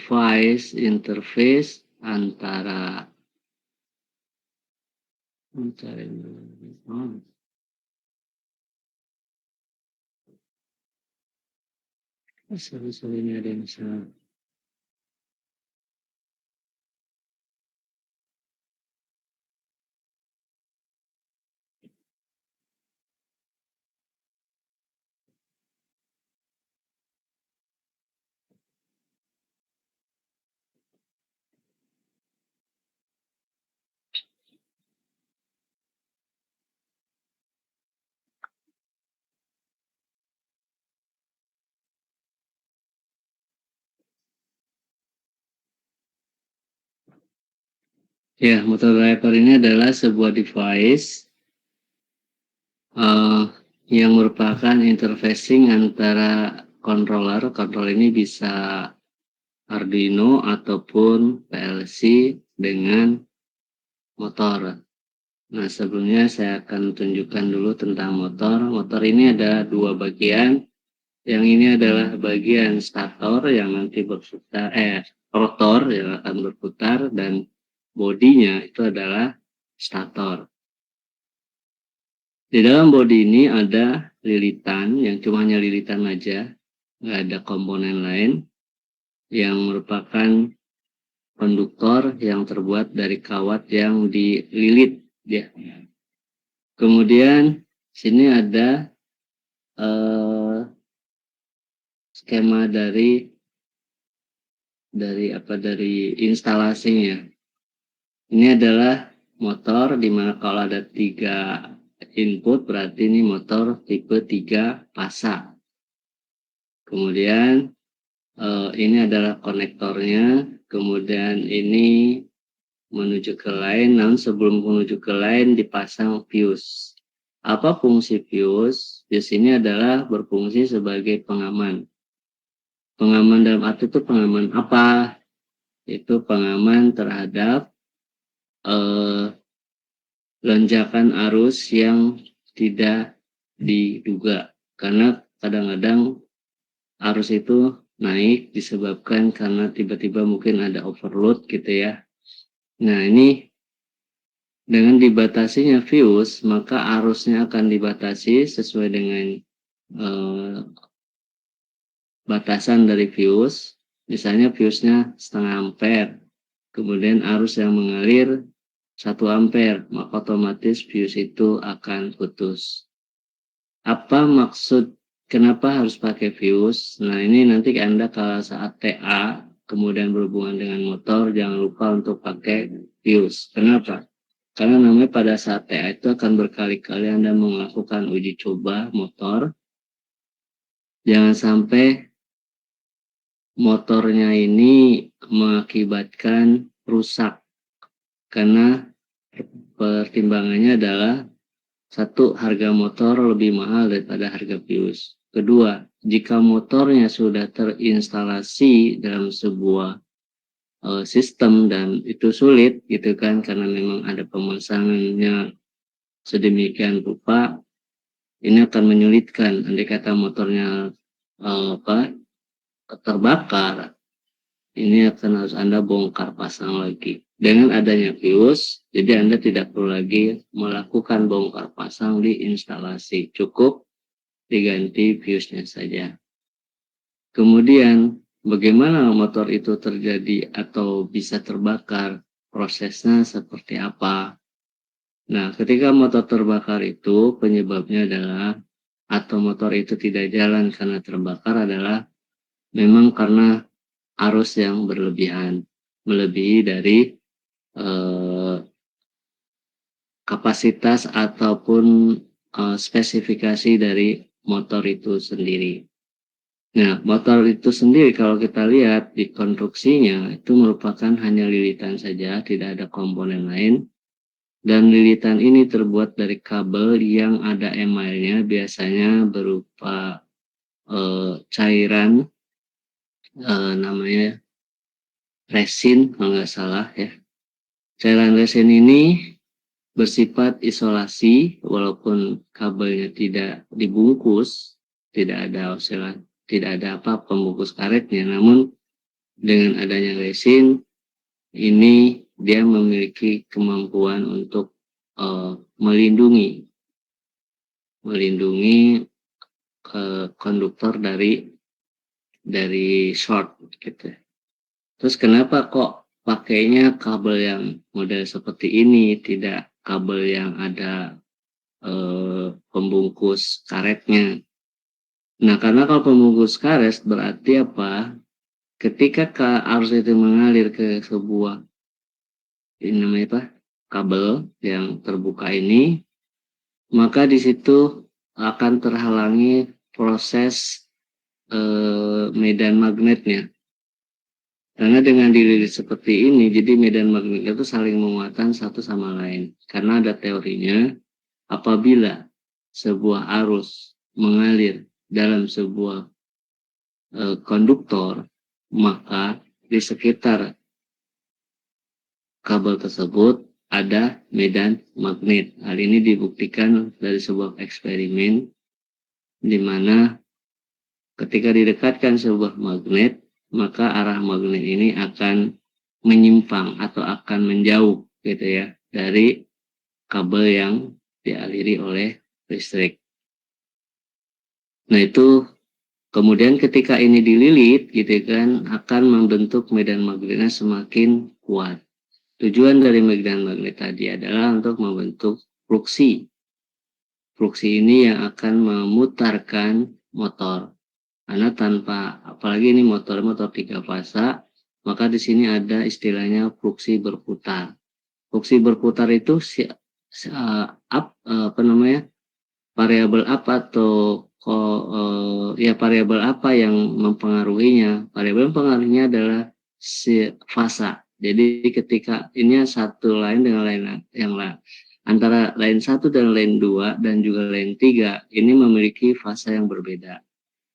device interface antara sorry ini ada yang salah. Ya, motor driver ini adalah sebuah device yang merupakan interfacing antara controller. Controller ini bisa Arduino ataupun PLC dengan motor. Nah, sebelumnya saya akan tunjukkan dulu tentang motor. Motor ini ada dua bagian. Yang ini adalah bagian stator yang nanti berputar, rotor yang akan berputar, dan bodinya itu adalah stator. Di dalam bodi ini ada lilitan yang cuma hanya lilitan aja, nggak ada komponen lain, yang merupakan konduktor yang terbuat dari kawat yang dililit ya. Kemudian sini ada skema dari instalasinya. Ini adalah motor di mana kalau ada 3 input berarti ini motor tipe 3 fasa. Kemudian ini adalah konektornya, kemudian ini menuju ke line, namun sebelum menuju ke line dipasang fuse. Apa fungsi fuse? Fuse ini adalah berfungsi sebagai pengaman. Pengaman dalam arti itu pengaman apa? Itu pengaman terhadap lonjakan arus yang tidak diduga. Karena kadang-kadang arus itu naik disebabkan karena tiba-tiba mungkin ada overload gitu ya. Nah, ini dengan dibatasinya fuse, maka arusnya akan dibatasi sesuai dengan batasan dari fuse. Misalnya fuse-nya 0,5 ampere, kemudian arus yang mengalir 1 ampere, maka otomatis fuse itu akan putus. Apa maksud kenapa harus pakai fuse? Nah, ini nanti Anda kalau saat TA kemudian berhubungan dengan motor, jangan lupa untuk pakai fuse. Kenapa? Karena namanya pada saat TA itu akan berkali-kali Anda melakukan uji coba motor. Jangan sampai motornya ini mengakibatkan rusak. Karena pertimbangannya adalah satu, harga motor lebih mahal daripada harga fuse. Kedua, jika motornya sudah terinstalasi dalam sebuah sistem dan itu sulit gitu kan, karena memang ada pemasangannya sedemikian rupa, ini akan menyulitkan. Andai kata motornya terbakar, ini akan harus Anda bongkar pasang lagi. Dengan adanya fuse, jadi Anda tidak perlu lagi melakukan bongkar pasang di instalasi. Cukup diganti fuse-nya saja. Kemudian, bagaimana motor itu terjadi atau bisa terbakar? Prosesnya seperti apa? Nah, ketika motor terbakar itu penyebabnya adalah, atau motor itu tidak jalan karena terbakar adalah memang karena arus yang berlebihan, melebihi dari kapasitas ataupun spesifikasi dari motor itu sendiri. Nah, motor itu sendiri kalau kita lihat di konstruksinya itu merupakan hanya lilitan saja, tidak ada komponen lain. Dan lilitan ini terbuat dari kabel yang ada emailnya, biasanya berupa cairan, namanya resin kalau nggak salah ya. Cairan resin ini bersifat isolasi, walaupun kabelnya tidak dibungkus, tidak ada pembungkus karetnya, namun dengan adanya resin ini dia memiliki kemampuan untuk melindungi konduktor dari short gitu. Terus kenapa kok pakainya kabel yang model seperti ini, tidak kabel yang ada pembungkus karetnya? Nah, karena kalau pembungkus karet berarti apa? Ketika arus itu mengalir ke sebuah ini namanya apa? Kabel yang terbuka ini, maka di situ akan terhalangi proses medan magnetnya. Karena dengan dililit seperti ini, jadi medan magnetnya itu saling menguatkan satu sama lain. Karena ada teorinya, apabila sebuah arus mengalir dalam sebuah konduktor, maka di sekitar kabel tersebut ada medan magnet. Hal ini dibuktikan dari sebuah eksperimen di mana ketika didekatkan sebuah magnet, maka arah magnet ini akan menyimpang atau akan menjauh gitu ya dari kabel yang dialiri oleh listrik. Nah, itu kemudian ketika ini dililit gitu kan akan membentuk medan magnetnya semakin kuat. Tujuan dari medan magnet tadi adalah untuk membentuk fluksi. Fluksi ini yang akan memutarkan motor. Karena tanpa, apalagi ini motor 3 fasa, maka di sini ada istilahnya fluksi berputar. Fluksi berputar itu variabel apa atau variabel apa yang mempengaruhinya? Variabel pengaruhnya adalah si fasa. Jadi ketika ini satu lain dengan lain yang lain, antara lain 1 dan lain 2 dan juga lain 3 ini memiliki fasa yang berbeda.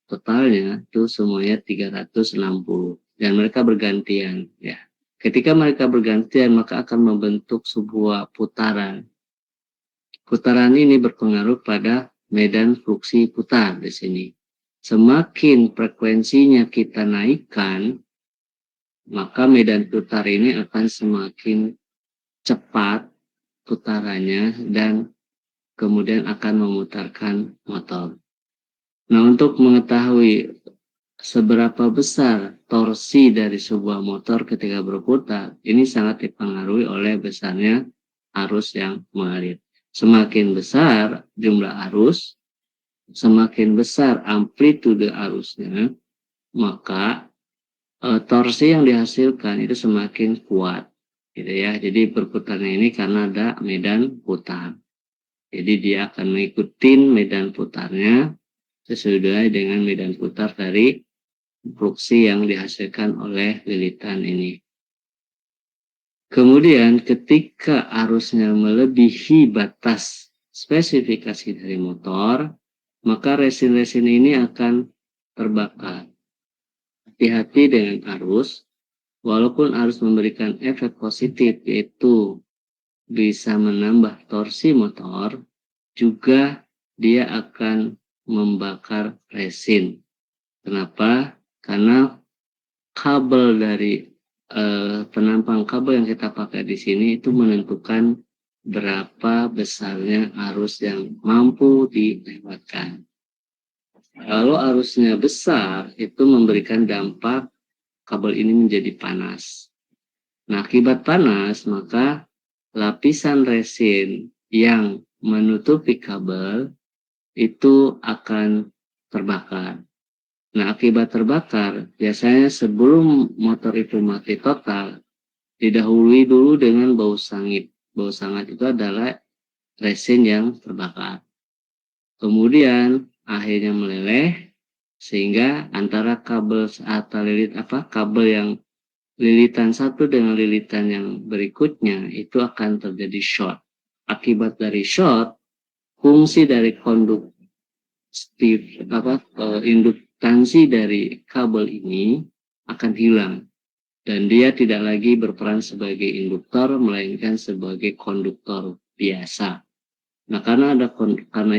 Totalnya itu semuanya 360 dan mereka bergantian ya. Ketika mereka bergantian maka akan membentuk sebuah putaran. Putaran ini berpengaruh pada medan fluksi putar di sini. Semakin frekuensinya kita naikkan, maka medan putar ini akan semakin cepat putarannya dan kemudian akan memutarkan motor. Nah, untuk mengetahui seberapa besar torsi dari sebuah motor ketika berputar, ini sangat dipengaruhi oleh besarnya arus yang mengalir. Semakin besar jumlah arus, semakin besar amplitude arusnya, maka torsi yang dihasilkan itu semakin kuat, gitu ya. Jadi berputarnya ini karena ada medan putar. Jadi dia akan mengikuti medan putarnya sesuai dengan medan putar dari fluksi yang dihasilkan oleh lilitan ini. Kemudian ketika arusnya melebihi batas spesifikasi dari motor, maka resin-resin ini akan terbakar. Hati-hati dengan arus, walaupun arus memberikan efek positif yaitu bisa menambah torsi motor, juga dia akan membakar resin. Kenapa? Karena kabel dari penampang kabel yang kita pakai di sini itu menentukan berapa besarnya arus yang mampu dilewatkan. Kalau arusnya besar, itu memberikan dampak kabel ini menjadi panas. Nah, akibat panas, maka lapisan resin yang menutupi kabel itu akan terbakar. Nah, akibat terbakar, biasanya sebelum motor itu mati total, didahului dulu dengan bau sangit. Bau sangit itu adalah resin yang terbakar. Kemudian akhirnya meleleh, sehingga antara kabel kabel yang lilitan satu dengan lilitan yang berikutnya itu akan terjadi short. Akibat dari short, fungsi dari induktansi dari kabel ini akan hilang dan dia tidak lagi berperan sebagai induktor melainkan sebagai konduktor biasa. Nah, karena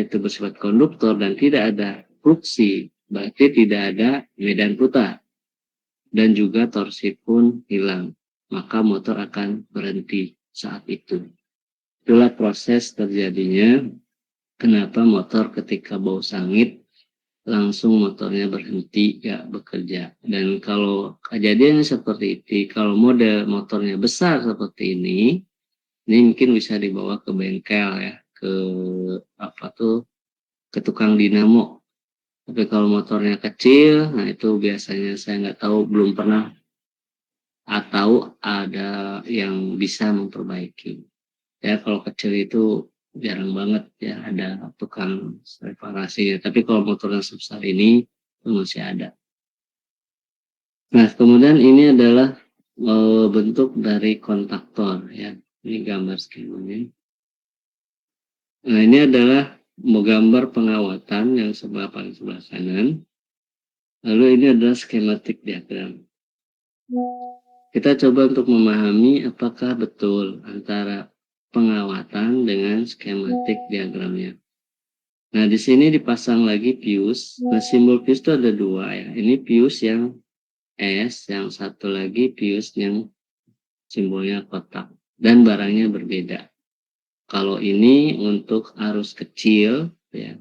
itu bersifat konduktor dan tidak ada fluksi, berarti tidak ada medan putar. dan juga torsi pun hilang, maka motor akan berhenti saat itu. Itulah proses terjadinya kenapa motor ketika bau sangit langsung motornya berhenti gak bekerja. Dan kalau kejadiannya seperti itu, kalau model motornya besar seperti ini mungkin bisa dibawa ke bengkel ya, ke ke tukang dinamo. Tapi kalau motornya kecil, nah itu biasanya saya nggak tahu, belum pernah atau ada yang bisa memperbaiki. Ya kalau kecil itu jarang banget ya ada tukang reparasinya. Tapi kalau motor yang sebesar ini itu masih ada. Nah kemudian ini adalah bentuk dari kontaktor ya. Ini gambar skemanya. Nah ini adalah gambar pengawatan yang paling sebelah kanan. Lalu ini adalah skematik diagram. Kita coba untuk memahami apakah betul antara pengawatan dengan skematik diagramnya. Nah, di sini dipasang lagi fuse. Nah, simbol fuse itu ada dua ya. Ini fuse yang S, yang satu lagi fuse yang simbolnya kotak. Dan barangnya berbeda. Kalau ini untuk arus kecil, ya.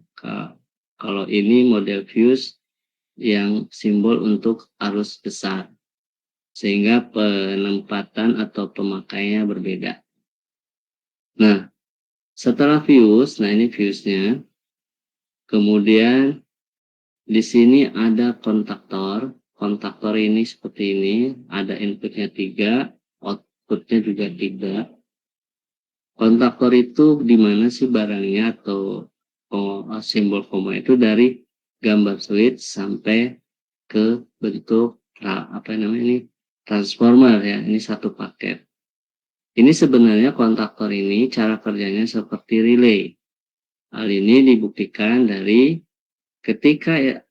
Kalau ini model fuse yang simbol untuk arus besar. Sehingga penempatan atau pemakaiannya berbeda. Nah, setelah fuse, nah ini fuse-nya. Kemudian di sini ada kontaktor. Kontaktor ini seperti ini, ada inputnya 3, outputnya juga 3. Kontaktor itu di mana sih barangnya atau simbol koma itu dari gambar switch sampai ke bentuk transformer ya. Ini satu paket. Ini sebenarnya kontaktor ini cara kerjanya seperti relay. Hal ini dibuktikan dari ketika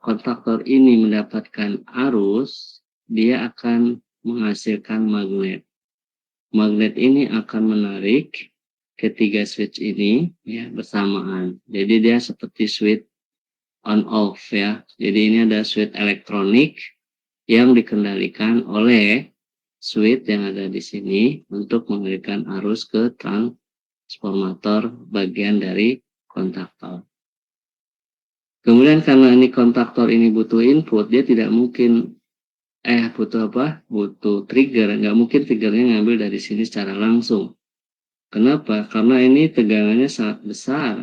kontaktor ini mendapatkan arus, dia akan menghasilkan magnet. Magnet ini akan menarik ketiga switch ini ya bersamaan. Jadi dia seperti switch on off ya. Jadi ini ada switch elektronik yang dikendalikan oleh switch yang ada di sini untuk mengalirkan arus ke transformator bagian dari kontaktor. Kemudian karena ini kontaktor ini butuh input, dia tidak mungkin butuh trigger, nggak mungkin triggernya ngambil dari sini secara langsung. Kenapa? Karena ini tegangannya sangat besar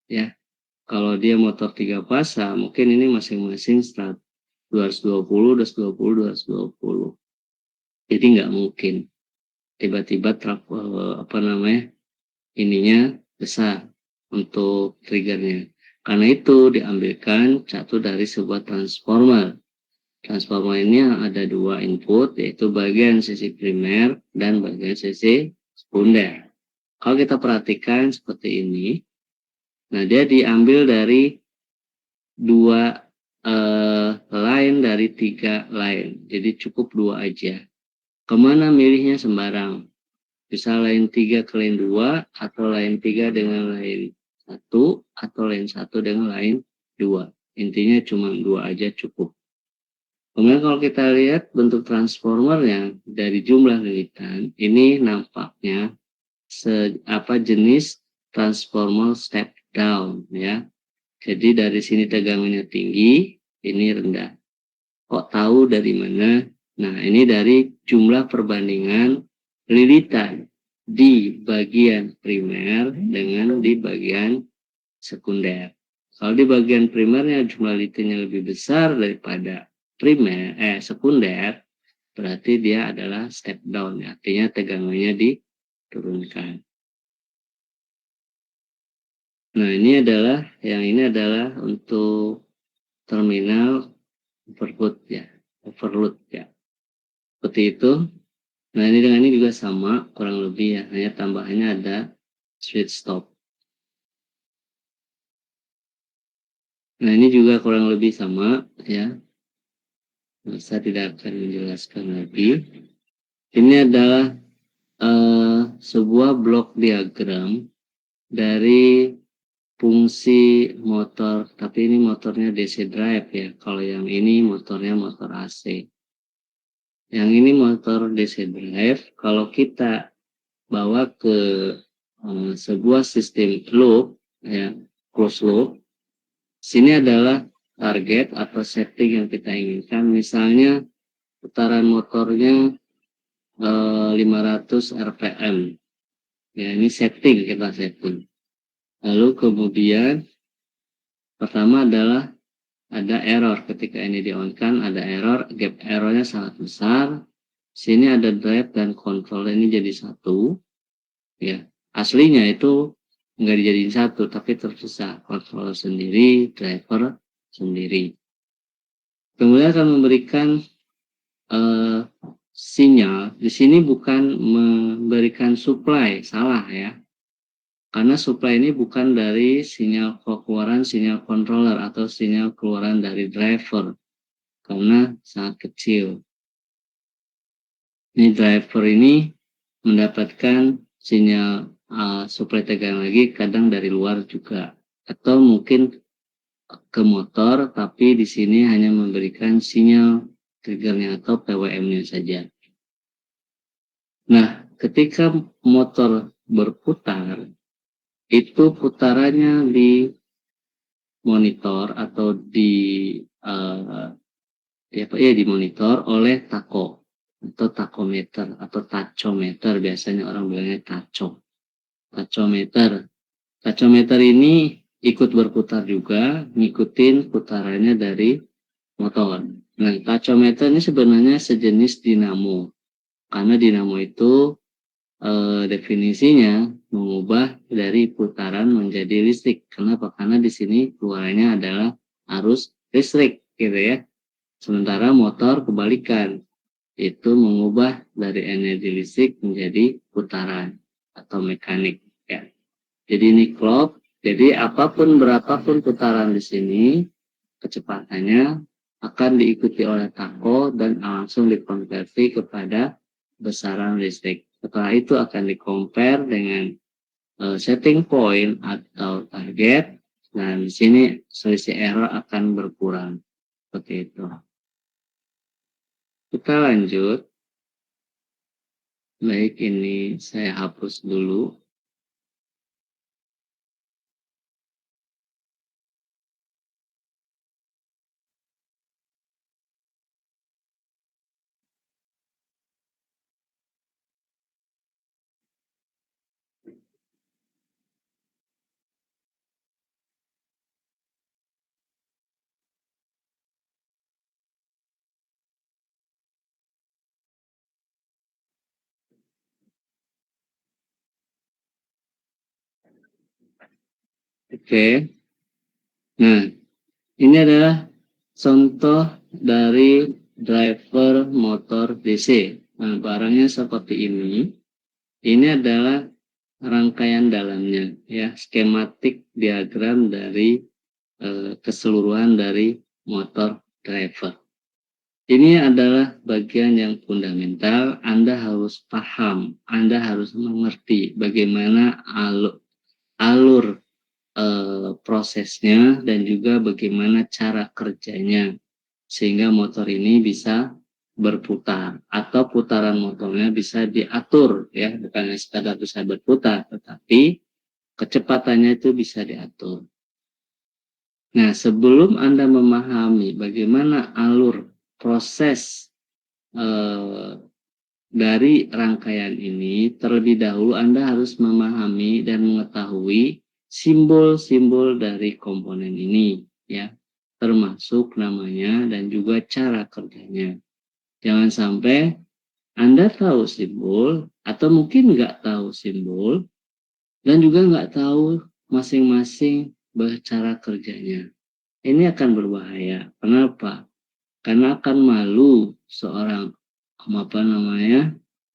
ya. Kalau dia motor 3 pasang, mungkin ini masing-masing 220, 220, 220. Jadi nggak mungkin tiba-tiba ininya besar untuk triggernya. Karena itu diambilkan satu dari sebuah transformer. Transformer ini ada dua input, yaitu bagian sisi primer dan bagian sisi sekunder. Kalau kita perhatikan seperti ini, nah dia diambil dari dua line dari 3 line. Jadi cukup 2 aja. Kemana milihnya sembarang. Bisa line 3 ke line 2, atau line 3 dengan line 1, atau line 1 dengan line 2. Intinya cuma 2 aja cukup. Kemudian kalau kita lihat bentuk transformernya dari jumlah lilitan, ini nampaknya jenis transformer step down ya. Jadi dari sini tegangannya tinggi, ini rendah. Kok tahu dari mana? Nah, ini dari jumlah perbandingan lilitan di bagian primer dengan di bagian sekunder. Kalau di bagian primernya jumlah lilitannya lebih besar daripada sekunder, berarti dia adalah step down, artinya tegangannya diturunkan. Nah, ini adalah untuk terminal overload ya. Seperti itu. Nah, ini dengan ini juga sama, kurang lebih ya, hanya tambahannya ada switch stop. Nah, ini juga kurang lebih sama ya. Saya tidak akan menjelaskan lagi. Ini adalah sebuah blok diagram dari fungsi motor, tapi ini motornya DC drive ya. Kalau yang ini motornya motor AC. Yang ini motor DC drive. Kalau kita bawa ke sebuah sistem loop, ya, closed loop, sini adalah target atau setting yang kita inginkan. Misalnya putaran motornya 500 rpm. Ya, ini setting, kita setting. Lalu kemudian pertama adalah ada error. Ketika ini di-on-kan ada error, gap errornya sangat besar. Sini ada drive dan control, ini jadi satu. Ya, aslinya itu nggak dijadiin satu, tapi terpisah. Controller sendiri, driver sendiri. Kemudian akan memberikan sinyal. Di sini bukan memberikan supply, salah ya. Karena supply ini bukan dari sinyal keluaran sinyal controller atau sinyal keluaran dari driver, karena sangat kecil. Ini driver ini mendapatkan sinyal supply tegangan lagi, kadang dari luar juga, atau mungkin ke motor, tapi di sini hanya memberikan sinyal triggernya atau PWM-nya saja. Nah, ketika motor berputar, itu putarannya di monitor atau di monitor oleh tako atau takometer atau tachometer, biasanya orang bilangnya tachometer. Tachometer ini ikut berputar juga, ngikutin putarannya dari motor. Nah, tachometer ini sebenarnya sejenis dinamo, karena dinamo itu definisinya mengubah dari putaran menjadi listrik. Kenapa? Karena di sini keluarannya adalah arus listrik, gitu ya. Sementara motor kebalikan, itu mengubah dari energi listrik menjadi putaran atau mekanik, ya. Jadi ini clock. Jadi apapun berapapun putaran di sini, kecepatannya akan diikuti oleh tako dan langsung dikonversi kepada besaran listrik. Setelah itu akan di-compare dengan setting point atau target, dan di sini selisih error akan berkurang. Seperti itu. Kita lanjut. Baik, ini saya hapus dulu. Oke. Nah, ini adalah contoh dari driver motor DC. Nah, barangnya seperti ini. Ini adalah rangkaian dalamnya, ya, skematik diagram dari keseluruhan dari motor driver. Ini adalah bagian yang fundamental. Anda harus paham, Anda harus mengerti bagaimana alur prosesnya dan juga bagaimana cara kerjanya, sehingga motor ini bisa berputar atau putaran motornya bisa diatur, ya, bukan sekadar bisa berputar tetapi kecepatannya itu bisa diatur. Nah, sebelum Anda memahami bagaimana alur proses dari rangkaian ini, terlebih dahulu Anda harus memahami dan mengetahui simbol-simbol dari komponen ini, ya, termasuk namanya dan juga cara kerjanya. Jangan sampai Anda tahu simbol atau mungkin nggak tahu simbol dan juga nggak tahu masing-masing cara kerjanya. Ini akan berbahaya. Kenapa? Karena akan malu seorang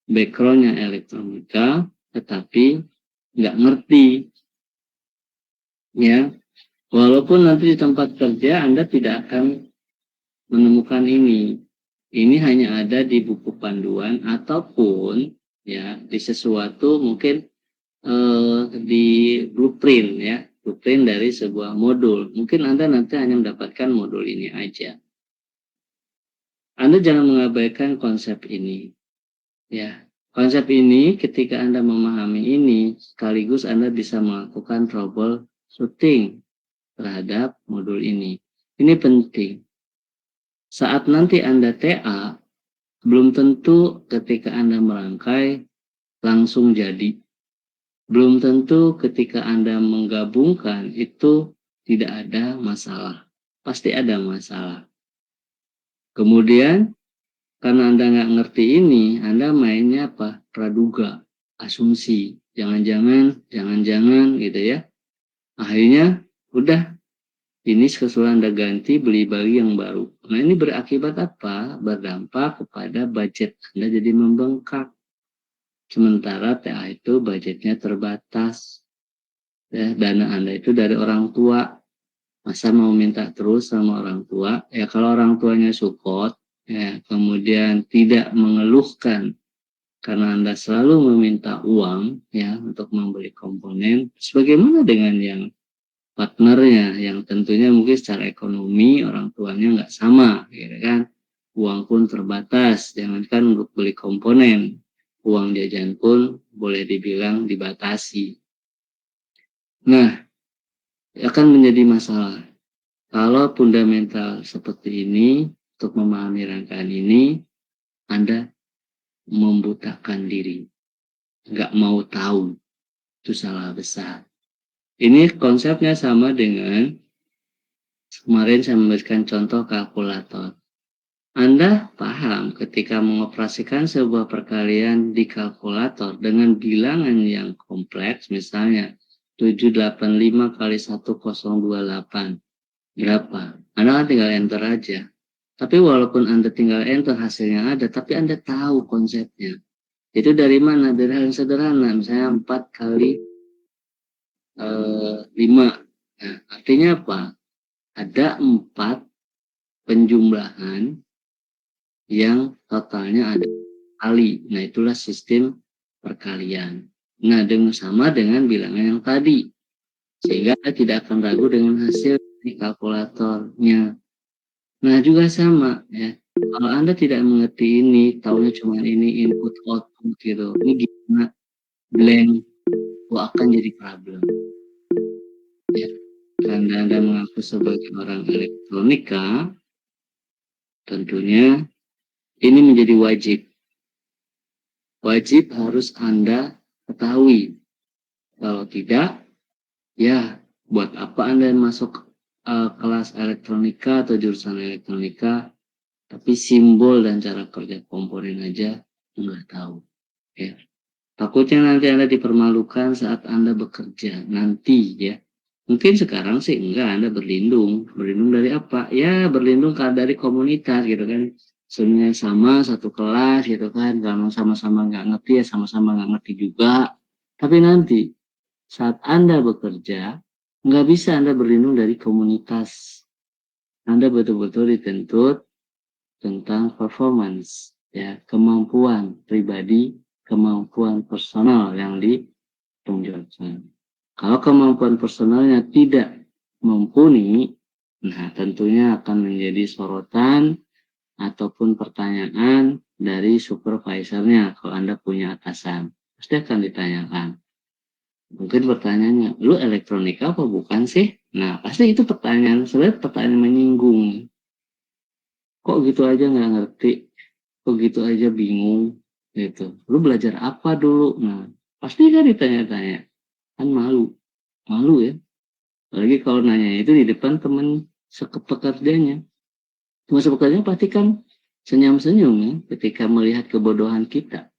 backgroundnya elektronika tetapi nggak ngerti, ya. Walaupun nanti di tempat kerja Anda tidak akan menemukan ini hanya ada di buku panduan ataupun, ya, di sesuatu mungkin di blueprint, ya, blueprint dari sebuah modul. Mungkin Anda nanti hanya mendapatkan modul ini aja. Anda jangan mengabaikan konsep ini. Ya, konsep ini ketika Anda memahami ini, sekaligus Anda bisa melakukan troubleshooting terhadap modul ini. Ini penting. Saat nanti Anda TA, belum tentu ketika Anda merangkai langsung jadi. Belum tentu ketika Anda menggabungkan itu tidak ada masalah. Pasti ada masalah. Kemudian karena Anda nggak ngerti ini, Anda mainnya apa? Praduga, asumsi. Jangan-jangan gitu ya. Akhirnya udah, ini sesudah Anda ganti, beli bagi yang baru. Nah ini berakibat apa? Berdampak kepada budget Anda jadi membengkak. Sementara TA itu budgetnya terbatas. Ya, dana Anda itu dari orang tua. Masa mau minta terus sama orang tua? Ya kalau orang tuanya support, ya, kemudian tidak mengeluhkan karena Anda selalu meminta uang ya untuk membeli komponen, sebagaimana dengan yang partnernya yang tentunya mungkin secara ekonomi orang tuanya nggak sama, gitu kan? Uang pun terbatas, jangankan untuk beli komponen, uang jajan pun boleh dibilang dibatasi. Nah, akan menjadi masalah kalau fundamental seperti ini untuk memahami rangkaian ini Anda membutakan diri, nggak mau tahu. Itu salah besar. Ini konsepnya sama dengan kemarin saya memberikan contoh kalkulator. Anda paham ketika mengoperasikan sebuah perkalian di kalkulator dengan bilangan yang kompleks, misalnya 785 kali 1028. Berapa? Anda kan tinggal enter aja. Tapi walaupun Anda tinggal enter, hasilnya ada, tapi Anda tahu konsepnya. Itu dari mana? Dari hal yang sederhana, misalnya 4 kali 5. Nah, artinya apa? Ada 4 penjumlahan yang totalnya ada kali. Nah, itulah sistem perkalian. Nah, sama dengan bilangan yang tadi. Sehingga Anda tidak akan ragu dengan hasil di kalkulatornya. Nah, juga sama ya. Kalau Anda tidak mengerti ini, tahunya cuma ini input output gitu. Ini gimana blank, itu akan jadi problem. Ya. Karena Anda mengaku sebagai orang elektronika, tentunya ini menjadi wajib. Wajib harus Anda ketahui. Kalau tidak, ya buat apa Anda masuk kelas elektronika atau jurusan elektronika, tapi simbol dan cara kerja komponen aja nggak tahu. Ya. Takutnya nanti Anda dipermalukan saat Anda bekerja nanti ya. Mungkin sekarang sih enggak, Anda berlindung. Berlindung dari apa? Ya berlindung dari komunitas gitu kan. Sebenarnya sama satu kelas gitu kan. Kalau sama-sama nggak ngerti ya sama-sama nggak ngerti juga. Tapi nanti saat Anda bekerja, nggak bisa Anda berlindung dari komunitas. Anda betul-betul dituntut tentang performance, ya kemampuan pribadi, kemampuan personal yang ditonjolkan. Kalau kemampuan personalnya tidak mumpuni, nah tentunya akan menjadi sorotan ataupun pertanyaan dari supervisornya. Kalau Anda punya atasan, pasti akan ditanyakan. Mungkin pertanyaannya, lu elektronika apa bukan sih? Nah, pasti itu pertanyaan, sebenarnya pertanyaan menyinggung. Kok gitu aja nggak ngerti? Kok gitu aja bingung? Gitu. Lu belajar apa dulu? Nah, pasti kan ditanya-tanya. Kan malu. Malu ya. Apalagi kalau nanya itu di depan teman sepekerjanya. Teman sepekerjanya pasti kan senyum-senyum ya ketika melihat kebodohan kita.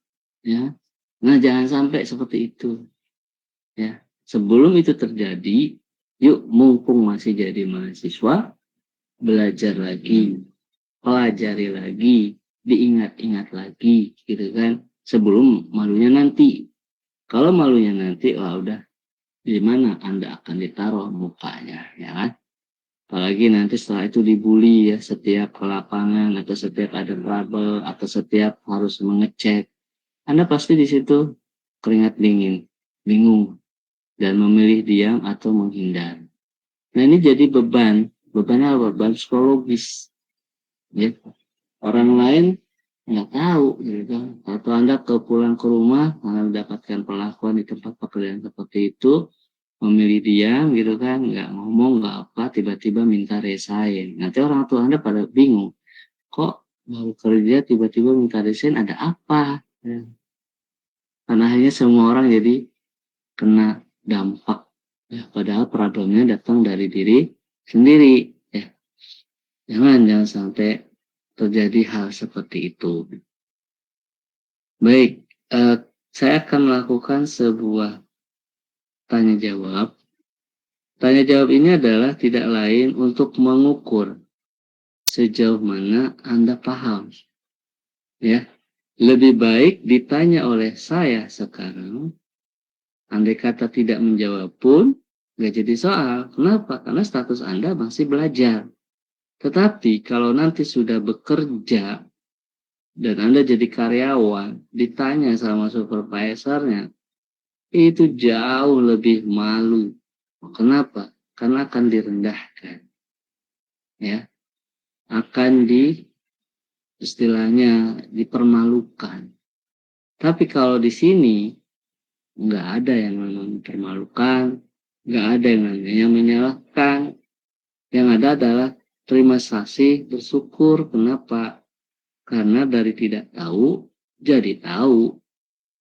Ya. Nah, jangan sampai seperti itu. Ya. Sebelum itu terjadi, yuk mumpung masih jadi mahasiswa, belajar lagi, pelajari lagi, diingat-ingat lagi, gitu kan. Sebelum malunya nanti. Kalau malunya nanti, wah udah, di mana Anda akan ditaruh mukanya, ya kan? Apalagi nanti setelah itu dibully ya, setiap ke lapangan atau setiap ada trouble atau setiap harus mengecek. Anda pasti di situ keringat dingin, bingung, dan memilih diam atau menghindar. Nah ini jadi beban, bebannya apa? Beban psikologis. Ya. Orang lain nggak tahu gitu. Atau Anda pulang ke rumah, Anda mendapatkan perlakuan di tempat pekerjaan seperti itu, memilih diam gitu kan, nggak ngomong, nggak apa, tiba-tiba minta resign. Nanti orang tua Anda pada bingung, kok baru kerja tiba-tiba minta resign, ada apa? Ya. Karena akhirnya semua orang jadi kena dampak. Ya, padahal problemnya datang dari diri sendiri. Ya. Jangan sampai terjadi hal seperti itu. Baik, saya akan melakukan sebuah tanya jawab. Tanya jawab ini adalah tidak lain untuk mengukur sejauh mana Anda paham. Ya, lebih baik ditanya oleh saya sekarang. Andai kata tidak menjawab pun, nggak jadi soal. Kenapa? Karena status Anda masih belajar. Tetapi kalau nanti sudah bekerja dan Anda jadi karyawan, ditanya sama supervisornya, itu jauh lebih malu. Kenapa? Karena akan direndahkan. Ya, akan istilahnya dipermalukan. Tapi kalau di sini nggak ada yang mempermalukan, nggak ada yang namanya menyalahkan. Yang ada adalah terima kasih, bersyukur. Kenapa? Karena dari tidak tahu jadi tahu.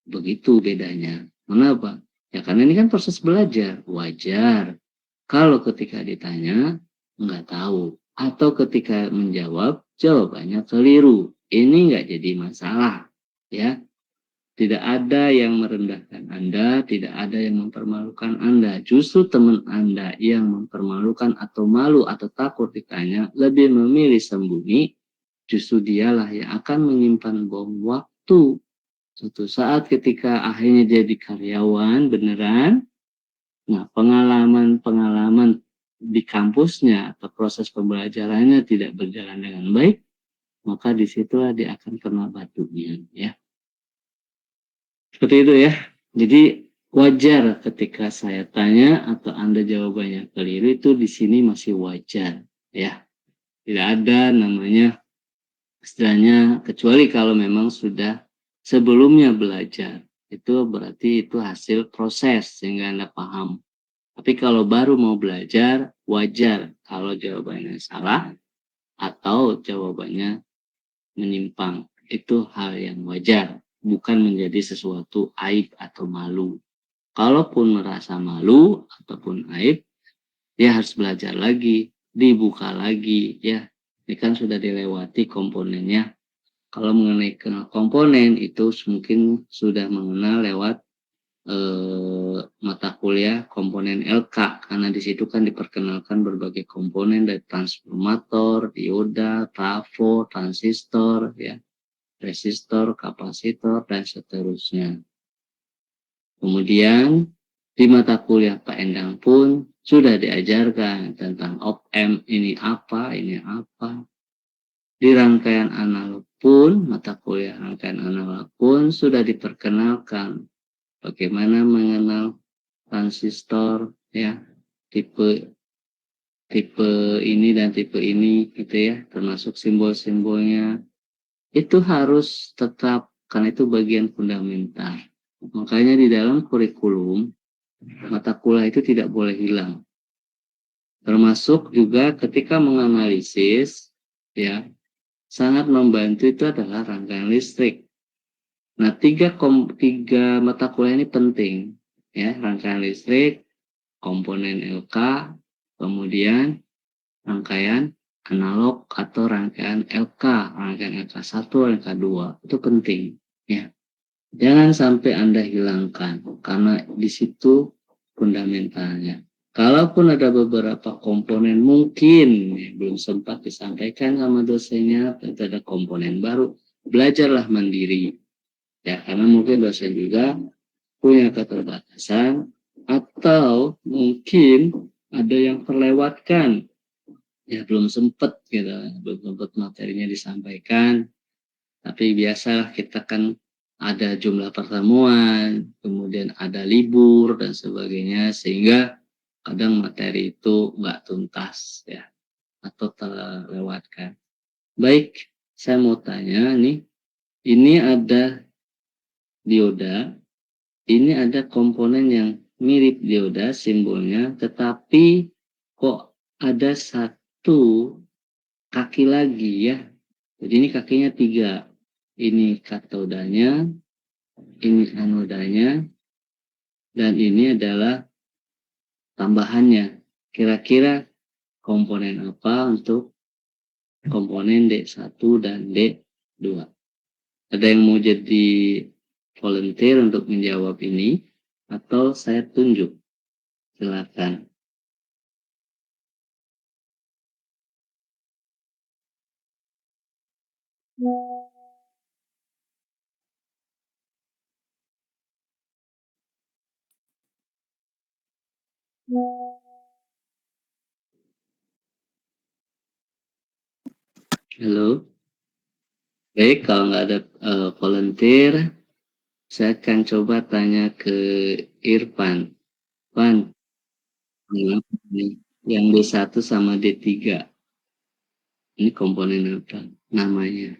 Begitu bedanya. Kenapa? Ya karena ini kan proses belajar. Wajar. Kalau ketika ditanya, nggak tahu. Atau ketika menjawab, jawabannya keliru. Ini nggak jadi masalah. Ya, tidak ada yang merendahkan Anda, tidak ada yang mempermalukan Anda. Justru teman Anda yang mempermalukan atau malu atau takut ditanya, lebih memilih sembunyi, justru dialah yang akan menyimpan bom waktu. Suatu saat ketika akhirnya jadi karyawan beneran, nah pengalaman-pengalaman di kampusnya atau proses pembelajarannya tidak berjalan dengan baik, maka disitulah dia akan kena batunya, ya. Seperti itu ya. Jadi wajar ketika saya tanya atau Anda jawabannya keliru, itu di sini masih wajar, ya. Tidak ada namanya istilahnya, kecuali kalau memang sudah sebelumnya belajar. Itu berarti itu hasil proses sehingga Anda paham. Tapi kalau baru mau belajar, wajar kalau jawabannya salah atau jawabannya menyimpang. Itu hal yang wajar, bukan menjadi sesuatu aib atau malu. Kalaupun merasa malu ataupun aib, dia harus belajar lagi, dibuka lagi, ya. Ini kan sudah dilewati komponennya. Kalau mengenai komponen itu mungkin sudah mengenal lewat mata kuliah komponen LK, karena di situ kan diperkenalkan berbagai komponen dari transformator, dioda, trafo, transistor, ya, resistor, kapasitor, dan seterusnya. Kemudian di mata kuliah Pak Endang pun sudah diajarkan tentang op-amp, ini apa, ini apa. Di rangkaian analog pun, mata kuliah rangkaian analog pun sudah diperkenalkan bagaimana mengenal transistor, ya, tipe ini dan tipe ini gitu ya, termasuk simbol-simbolnya. Itu harus tetap, karena itu bagian fundamental. Makanya di dalam kurikulum mata kuliah itu tidak boleh hilang. Termasuk juga ketika menganalisis, ya, sangat membantu itu adalah rangkaian listrik. Nah, tiga mata kuliah ini penting, ya, rangkaian listrik, komponen LK, kemudian rangkaian analog atau rangkaian LK, rangkaian LK1, LK2, itu penting, ya. Jangan sampai Anda hilangkan, karena di situ fundamentalnya. Kalaupun ada beberapa komponen mungkin belum sempat disampaikan sama dosennya, tentu ada komponen baru, belajarlah mandiri. Ya, karena mungkin dosen juga punya keterbatasan, atau mungkin ada yang terlewatkan, ya belum sempat gitu, belum sempat materinya disampaikan. Tapi biasalah kita kan ada jumlah pertemuan, kemudian ada libur dan sebagainya, sehingga kadang materi itu nggak tuntas, ya, atau terlewatkan. Baik, saya mau tanya nih, ini ada dioda, ini ada komponen yang mirip dioda simbolnya, tetapi kok ada satu kaki lagi ya. Jadi ini kakinya 3. Ini katodanya, ini anodanya, dan ini adalah tambahannya. Kira-kira komponen apa untuk komponen D1 dan D2? Ada yang mau jadi volunteer untuk menjawab ini? Atau saya tunjuk? Silakan. Halo. Baik, kalau nggak ada volunteer, saya akan coba tanya ke Irfan. Pan, yang D1 sama D3, ini komponen apa namanya?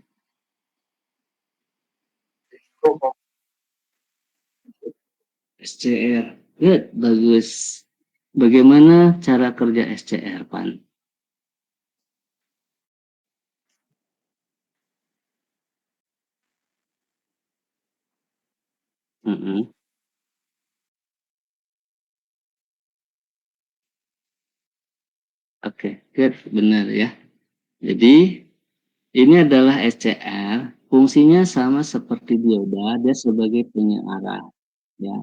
SCR. Good, bagus. Bagaimana cara kerja SCR, Pan? Mm-mm. Oke, good, benar ya. Jadi, ini adalah SCR, fungsinya sama seperti dioda, dia sebagai penyearah, ya,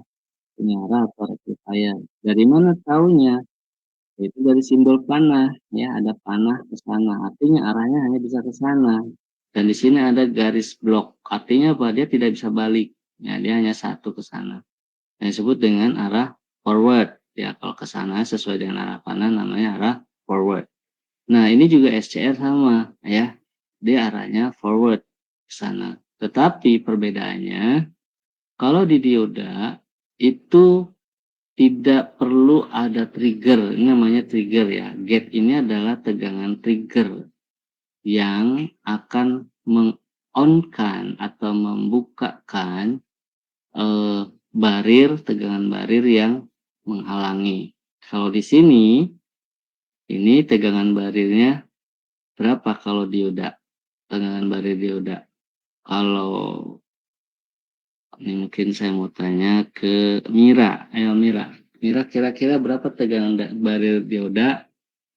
penyearah atau rectifier. Dari mana taunya? Itu dari simbol panah, ya, ada panah ke sana, artinya arahnya hanya bisa ke sana. Dan di sini ada garis blok, artinya apa? Dia tidak bisa balik, ya, dia hanya satu ke sana. Yang disebut dengan arah forward, ya, kalau ke sana sesuai dengan arah panah namanya arah forward. Nah, ini juga SCR sama, ya. Dia arahnya forward ke sana. Tetapi perbedaannya, kalau di dioda itu tidak perlu ada trigger. Ini namanya trigger ya. Gate ini adalah tegangan trigger yang akan meng-on-kan atau membukakan barir, tegangan barir yang menghalangi. Kalau di sini, ini tegangan barirnya berapa kalau dioda? Tegangan barir dioda. Kalau ini mungkin saya mau tanya ke Mira. Ayo Mira. Mira kira-kira berapa tegangan barir dioda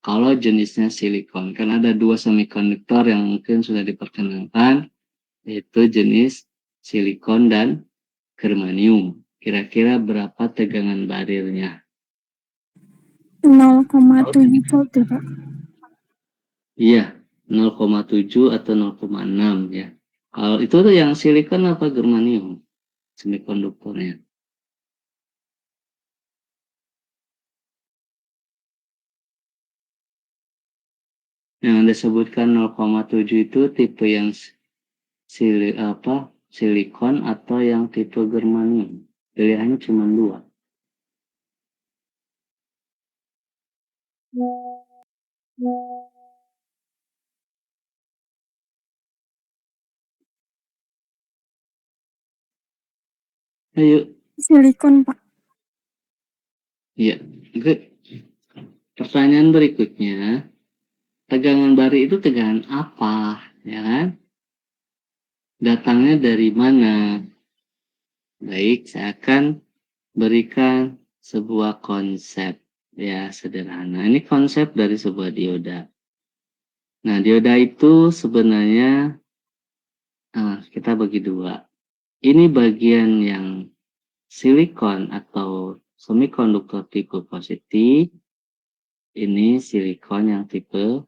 kalau jenisnya silikon? Kan ada 2 semikonduktor yang mungkin sudah diperkenalkan, yaitu jenis silikon dan germanium. Kira-kira berapa tegangan barirnya? 0,7 volt ya Pak. Iya, 0,7 atau 0,6 ya. Kalau itu tuh yang silikon apa germanium semikonduktornya? Yang Anda sebutkan 0,7 itu tipe yang silikon atau yang tipe germanium. Pilihannya cuma 2. Ayo, Silikon Pak. ya, good. Pertanyaan berikutnya, tegangan barir itu tegangan apa, ya kan? Datangnya dari mana? Baik, saya akan berikan sebuah konsep ya sederhana. Ini konsep dari sebuah dioda. Nah, dioda itu sebenarnya kita bagi 2. Ini bagian yang silikon atau semikonduktor tipe positif, ini silikon yang tipe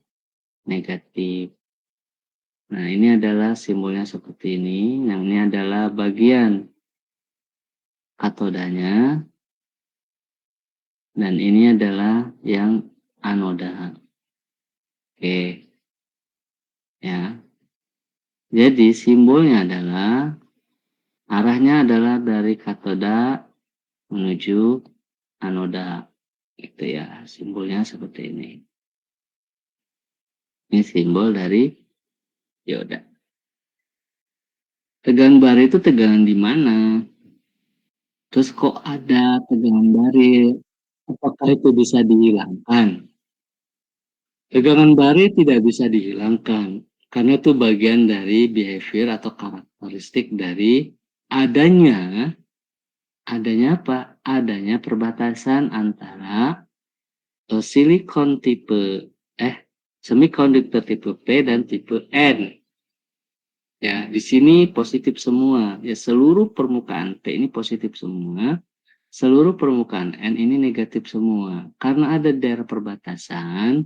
negatif. Nah, ini adalah simbolnya seperti ini. Yang ini adalah bagian katodanya, dan ini adalah yang anoda. Oke, ya. Jadi simbolnya adalah arahnya adalah dari katoda menuju anoda. Gitu ya, simbolnya seperti ini. Ini simbol dari dioda. Tegangan barir itu tegangan di mana? Terus kok ada tegangan barir? Apakah itu bisa dihilangkan? Tegangan barir tidak bisa dihilangkan karena itu bagian dari behavior atau karakteristik dari adanya apa? Adanya perbatasan antara silikon tipe semikonduktor tipe P dan tipe N. Ya, di sini positif semua. Ya, seluruh permukaan P ini positif semua, seluruh permukaan N ini negatif semua. Karena ada daerah perbatasan,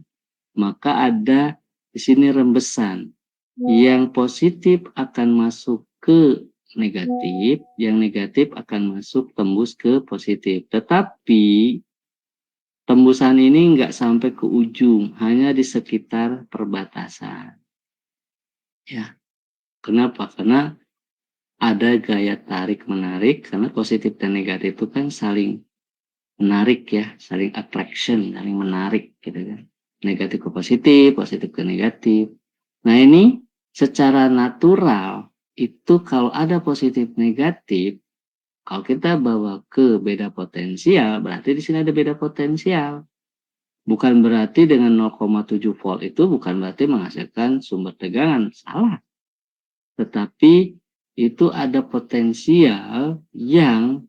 maka ada di sini rembesan. Yang positif akan masuk ke negatif, yang negatif akan masuk tembus ke positif. Tetapi tembusan ini nggak sampai ke ujung, hanya di sekitar perbatasan. Ya, kenapa? Karena ada gaya tarik menarik, karena positif dan negatif itu kan saling menarik ya, saling attraction, saling menarik gitu kan. Negatif ke positif, positif ke negatif. Nah ini secara natural itu kalau ada positif negatif, kalau kita bawa ke beda potensial, berarti di sini ada beda potensial. Bukan berarti dengan 0,7 volt itu bukan berarti menghasilkan sumber tegangan, salah. Tetapi itu ada potensial yang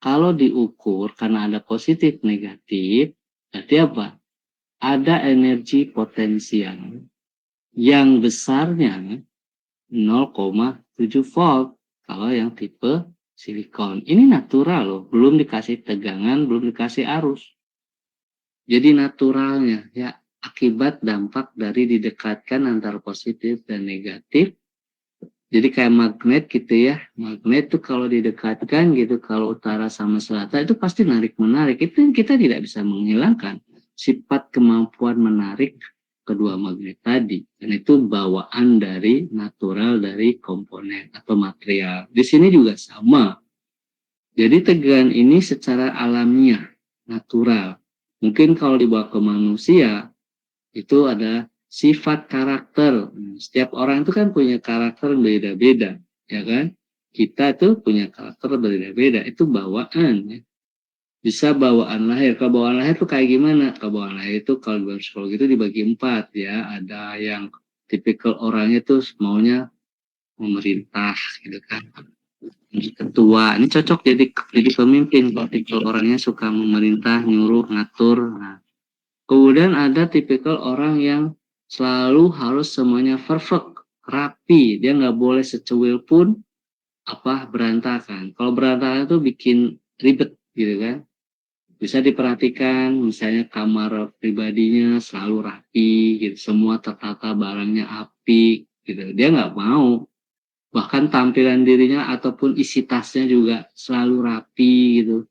kalau diukur karena ada positif negatif, berarti apa? Ada energi potensial yang besarnya 0,7 volt kalau yang tipe silikon. Ini natural loh, belum dikasih tegangan, belum dikasih arus. Jadi naturalnya ya akibat dampak dari didekatkan antara positif dan negatif. Jadi kayak magnet gitu ya. Magnet tuh kalau didekatkan gitu, kalau utara sama selatan itu pasti narik-menarik. Itu yang kita tidak bisa menghilangkan sifat kemampuan menarik kedua magnet tadi. Dan itu bawaan dari natural dari komponen atau material. Di sini juga sama. Jadi tegangan ini secara alamiah, natural. Mungkin kalau dibawa ke manusia, itu ada sifat karakter. Setiap orang itu kan punya karakter beda-beda, ya kan? Kita tuh punya karakter berbeda-beda, itu bawaan. Ya. Bisa bawaan lahir. Kalau bawaan lahir tuh kayak gimana? Kalau bawaan lahir itu kalau di psikologi itu dibagi 4 ya. Ada yang tipikal orangnya tuh maunya memerintah gitu kan. Ketua, ini cocok jadi pemimpin. Kalau tipikal orangnya suka memerintah, nyuruh, ngatur. Nah, kemudian ada tipikal orang yang selalu harus semuanya perfect, rapi. Dia nggak boleh secuil pun berantakan. Kalau berantakan itu bikin ribet gitu kan. Bisa diperhatikan misalnya kamar pribadinya selalu rapi gitu, semua tertata barangnya api gitu. Dia nggak mau. Bahkan tampilan dirinya ataupun isi tasnya juga selalu rapi gitu.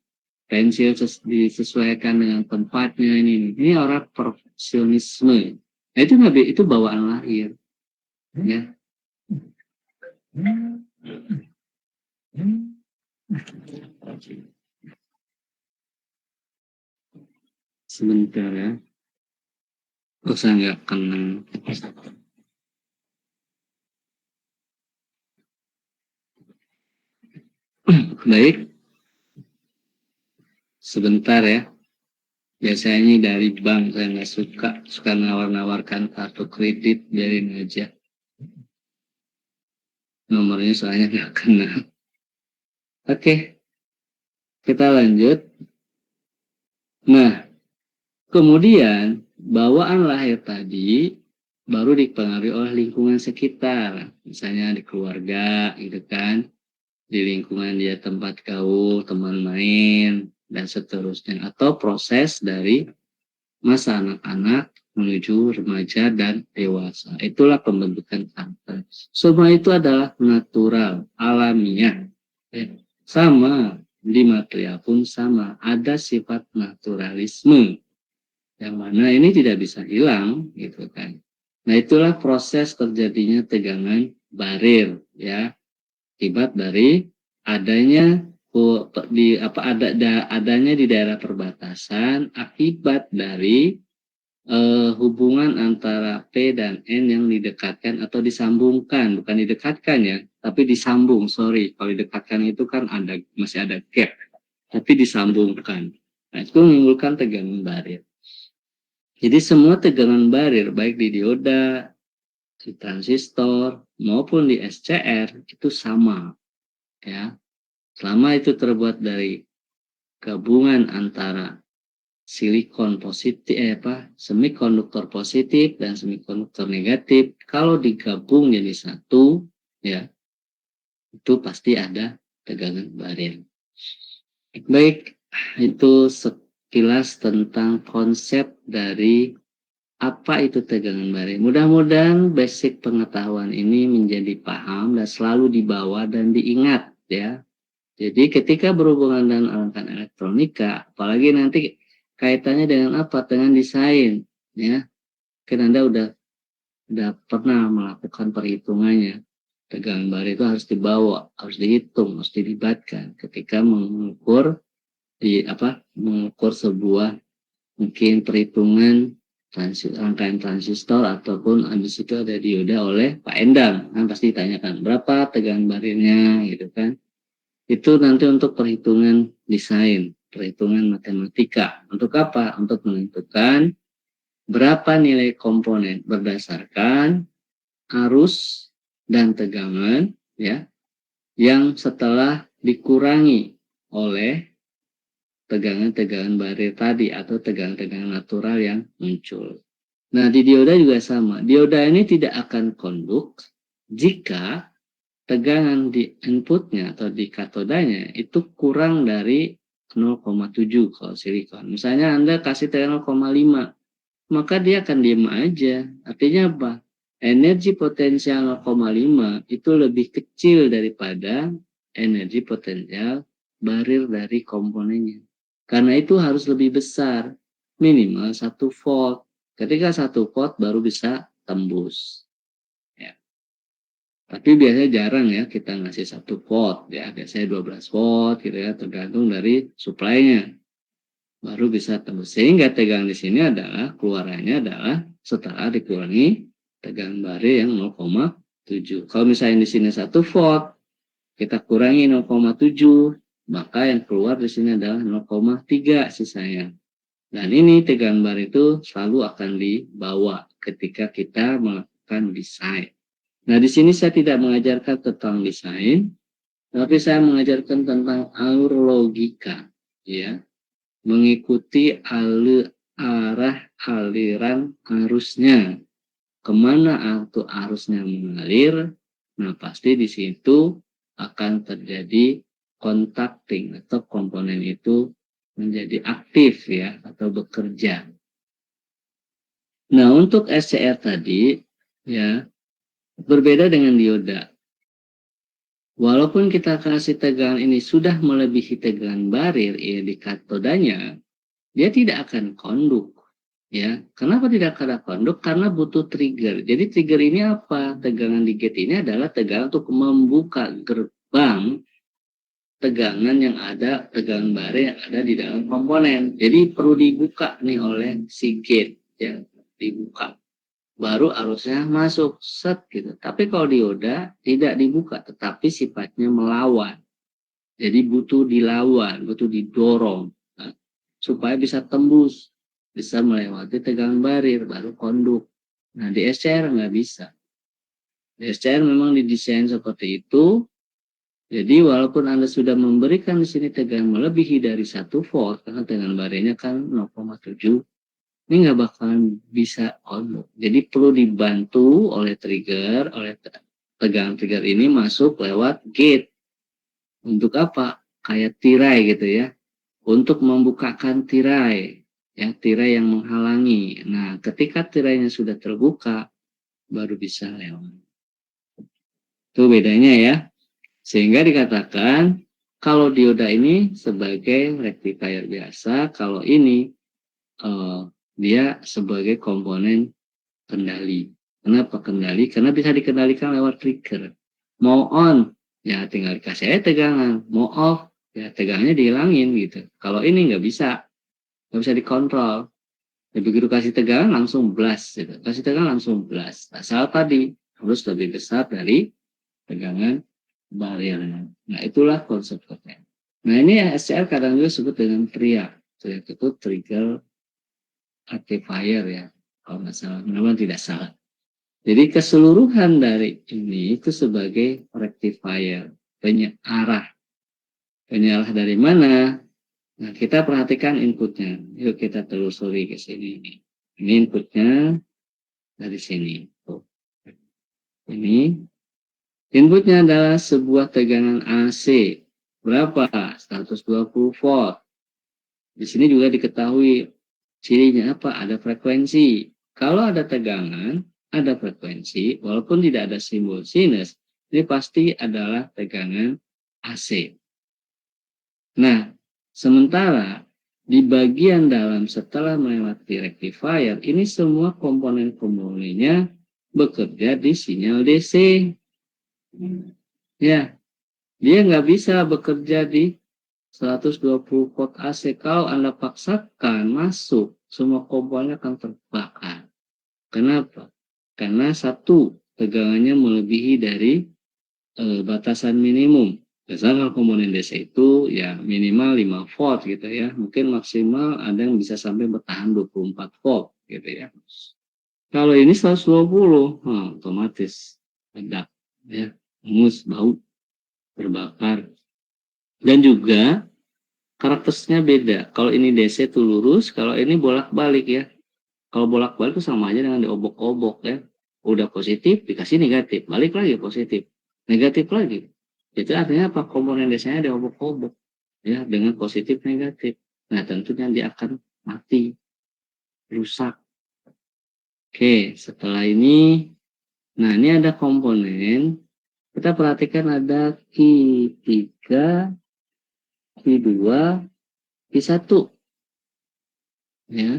Pensil disesuaikan dengan tempatnya ini orang perfeksionisme. Nah, itu bawaan lahir ya. Sebentar ya, saya nggak kenal. Baik, sebentar ya. Biasanya ini dari bank, saya nggak suka nawar-nawarkan kartu kredit, biarin aja. Nomornya soalnya nggak kenal. Oke, kita lanjut. Nah, kemudian bawaan lahir tadi baru dipengaruhi oleh lingkungan sekitar, misalnya di keluarga gitu kan, di lingkungan dia tempat gaul, teman main, dan seterusnya, atau proses dari masa anak-anak menuju remaja dan dewasa. Itulah pembentukan karakter. Semua itu adalah natural, alamiah. Sama, di material pun sama. Ada sifat naturalisme yang mana ini tidak bisa hilang gitu kan. Nah, itulah proses terjadinya tegangan barir ya, akibat dari adanya adanya di daerah perbatasan akibat dari hubungan antara P dan N yang didekatkan atau disambungkan, bukan didekatkan ya, tapi disambung. Sorry, kalau didekatkan itu kan masih ada gap, tapi disambungkan. Nah, itu menimbulkan tegangan barir. Jadi semua tegangan barir baik di dioda, di transistor maupun di SCR itu sama, ya. Selama itu terbuat dari gabungan antara silikon positif, semikonduktor positif dan semikonduktor negatif, kalau digabung jadi satu, ya, itu pasti ada tegangan barir. Baik, itu sekilas tentang konsep dari apa itu tegangan barir. Mudah-mudahan basic pengetahuan ini menjadi paham dan selalu dibawa dan diingat, ya. Jadi ketika berhubungan dengan alat elektronika, apalagi nanti kaitannya dengan apa? Dengan desain, ya. Kan Anda udah pernah melakukan perhitungannya. Tegangan barir itu harus dibawa, harus dihitung, harus dilibatkan ketika mengukur sebuah mungkin perhitungan rangkaian transistor ataupun di situ ada dioda oleh Pak Endang. Kan pasti ditanyakan berapa tegangan barirnya gitu kan. Itu nanti untuk perhitungan desain, perhitungan matematika. Untuk apa? Untuk menentukan berapa nilai komponen berdasarkan arus dan tegangan, ya, yang setelah dikurangi oleh tegangan-tegangan barir tadi atau tegangan-tegangan natural yang muncul. Nah, di dioda juga sama. Dioda ini tidak akan konduk jika tegangan di inputnya atau di katodanya itu kurang dari 0,7 kalau silikon. Misalnya Anda kasih tegangan 0,5, maka dia akan diam aja. Artinya apa? Energi potensial 0,5 itu lebih kecil daripada energi potensial barir dari komponennya. Karena itu harus lebih besar, minimal 1 volt. Ketika 1 volt baru bisa tembus. Ya. Tapi biasanya jarang ya kita ngasih 1 volt, ya biasanya 12 volt gitu ya, tergantung dari suplainya. Baru bisa tembus. Sehingga tegangan di sini adalah keluarannya adalah setelah dikurangi tegangan barir yang 0,7. Kalau misalnya di sini 1 volt, kita kurangi 0,7, maka yang keluar di sini adalah 0,3 sisanya. Dan ini tegangan barir itu selalu akan dibawa ketika kita melakukan desain. Nah, di sini saya tidak mengajarkan tentang desain, tapi saya mengajarkan tentang alur logika, ya, mengikuti arah aliran arusnya, kemana arusnya mengalir. Nah, pasti di situ akan terjadi contacting atau komponen itu menjadi aktif, ya, atau bekerja. Nah, untuk SCR tadi, ya, berbeda dengan dioda. Walaupun kita kasih tegangan ini sudah melebihi tegangan barir, ya, di katodanya, dia tidak akan konduk. Ya, kenapa tidak akan konduk? Karena butuh trigger. Jadi trigger ini apa? Tegangan di gate ini adalah tegangan untuk membuka gerbang tegangan yang ada, tegangan barir yang ada di dalam komponen. Jadi perlu dibuka nih oleh si gate, ya, dibuka. Baru arusnya masuk set gitu. Tapi kalau dioda tidak dibuka, tetapi sifatnya melawan. Jadi butuh dilawan, butuh didorong, nah, supaya bisa tembus, bisa melewati tegangan barir, baru konduk. Nah, di SCR nggak bisa. Di SCR memang didesain seperti itu. Jadi walaupun Anda sudah memberikan di sini tegangan melebihi dari 1 volt, karena tegangan barirnya kan 0,7, ini nggak bakalan bisa konduk. Jadi perlu dibantu oleh trigger, oleh tegangan trigger ini masuk lewat gate. Untuk apa? Kayak tirai gitu ya. Untuk membukakan tirai, ya, tirai yang menghalangi. Nah, ketika tirainya sudah terbuka, baru bisa lewat. Itu bedanya ya. Sehingga dikatakan kalau dioda ini sebagai rectifier biasa, kalau ini dia sebagai komponen kendali. Kenapa kendali? Karena bisa dikendalikan lewat trigger. Mau on, ya tinggal dikasih aja tegangan. Mau off, ya tegangannya dihilangin gitu. Kalau ini nggak bisa dikontrol. Ya, begitu kasih tegangan langsung blast, gitu. Kasih tegangan langsung blast. Asal tadi harus lebih besar dari tegangan bariernya. Nah, itulah konsep koten. Nah, ini yang SCR kadang juga disebut dengan TRIA. TRIA itu trigger amplifier ya, kalau nggak salah, memang tidak salah. Jadi keseluruhan dari ini itu sebagai rectifier, penyearah. Penyearah dari mana? Nah, kita perhatikan inputnya. Yuk kita telusuri ke sini. Ini inputnya dari sini. Tuh. Ini inputnya adalah sebuah tegangan AC. Berapa? 120 volt. Di sini juga diketahui cirinya apa? Ada frekuensi. Kalau ada tegangan, ada frekuensi, walaupun tidak ada simbol sinus, ini pasti adalah tegangan AC. Nah, sementara di bagian dalam setelah melewati rectifier, ini semua komponen-komponennya bekerja di sinyal DC. Ya, dia nggak bisa bekerja di 120 volt AC. Kalau Anda paksakan masuk, semua komponen akan terbakar. Kenapa? Karena satu, tegangannya melebihi dari batasan minimum. Biasanya komponen DC itu ya minimal 5 volt gitu ya. Mungkin maksimal ada yang bisa sampai bertahan 24 volt gitu ya. Kalau ini 120, otomatis ledak ya, hangus, bau, terbakar. Dan juga karakteristiknya beda. Kalau ini DC itu lurus, kalau ini bolak-balik ya. Kalau bolak-balik itu sama aja dengan diobok-obok ya. Udah positif, dikasih negatif. Balik lagi positif. Negatif lagi. Itu artinya apa? Komponen DC-nya diobok-obok. Ya, dengan positif negatif. Nah, tentunya dia akan mati. Rusak. Oke, setelah ini. Nah, ini ada komponen. Kita perhatikan ada Q3, Q2, Q1. Ya.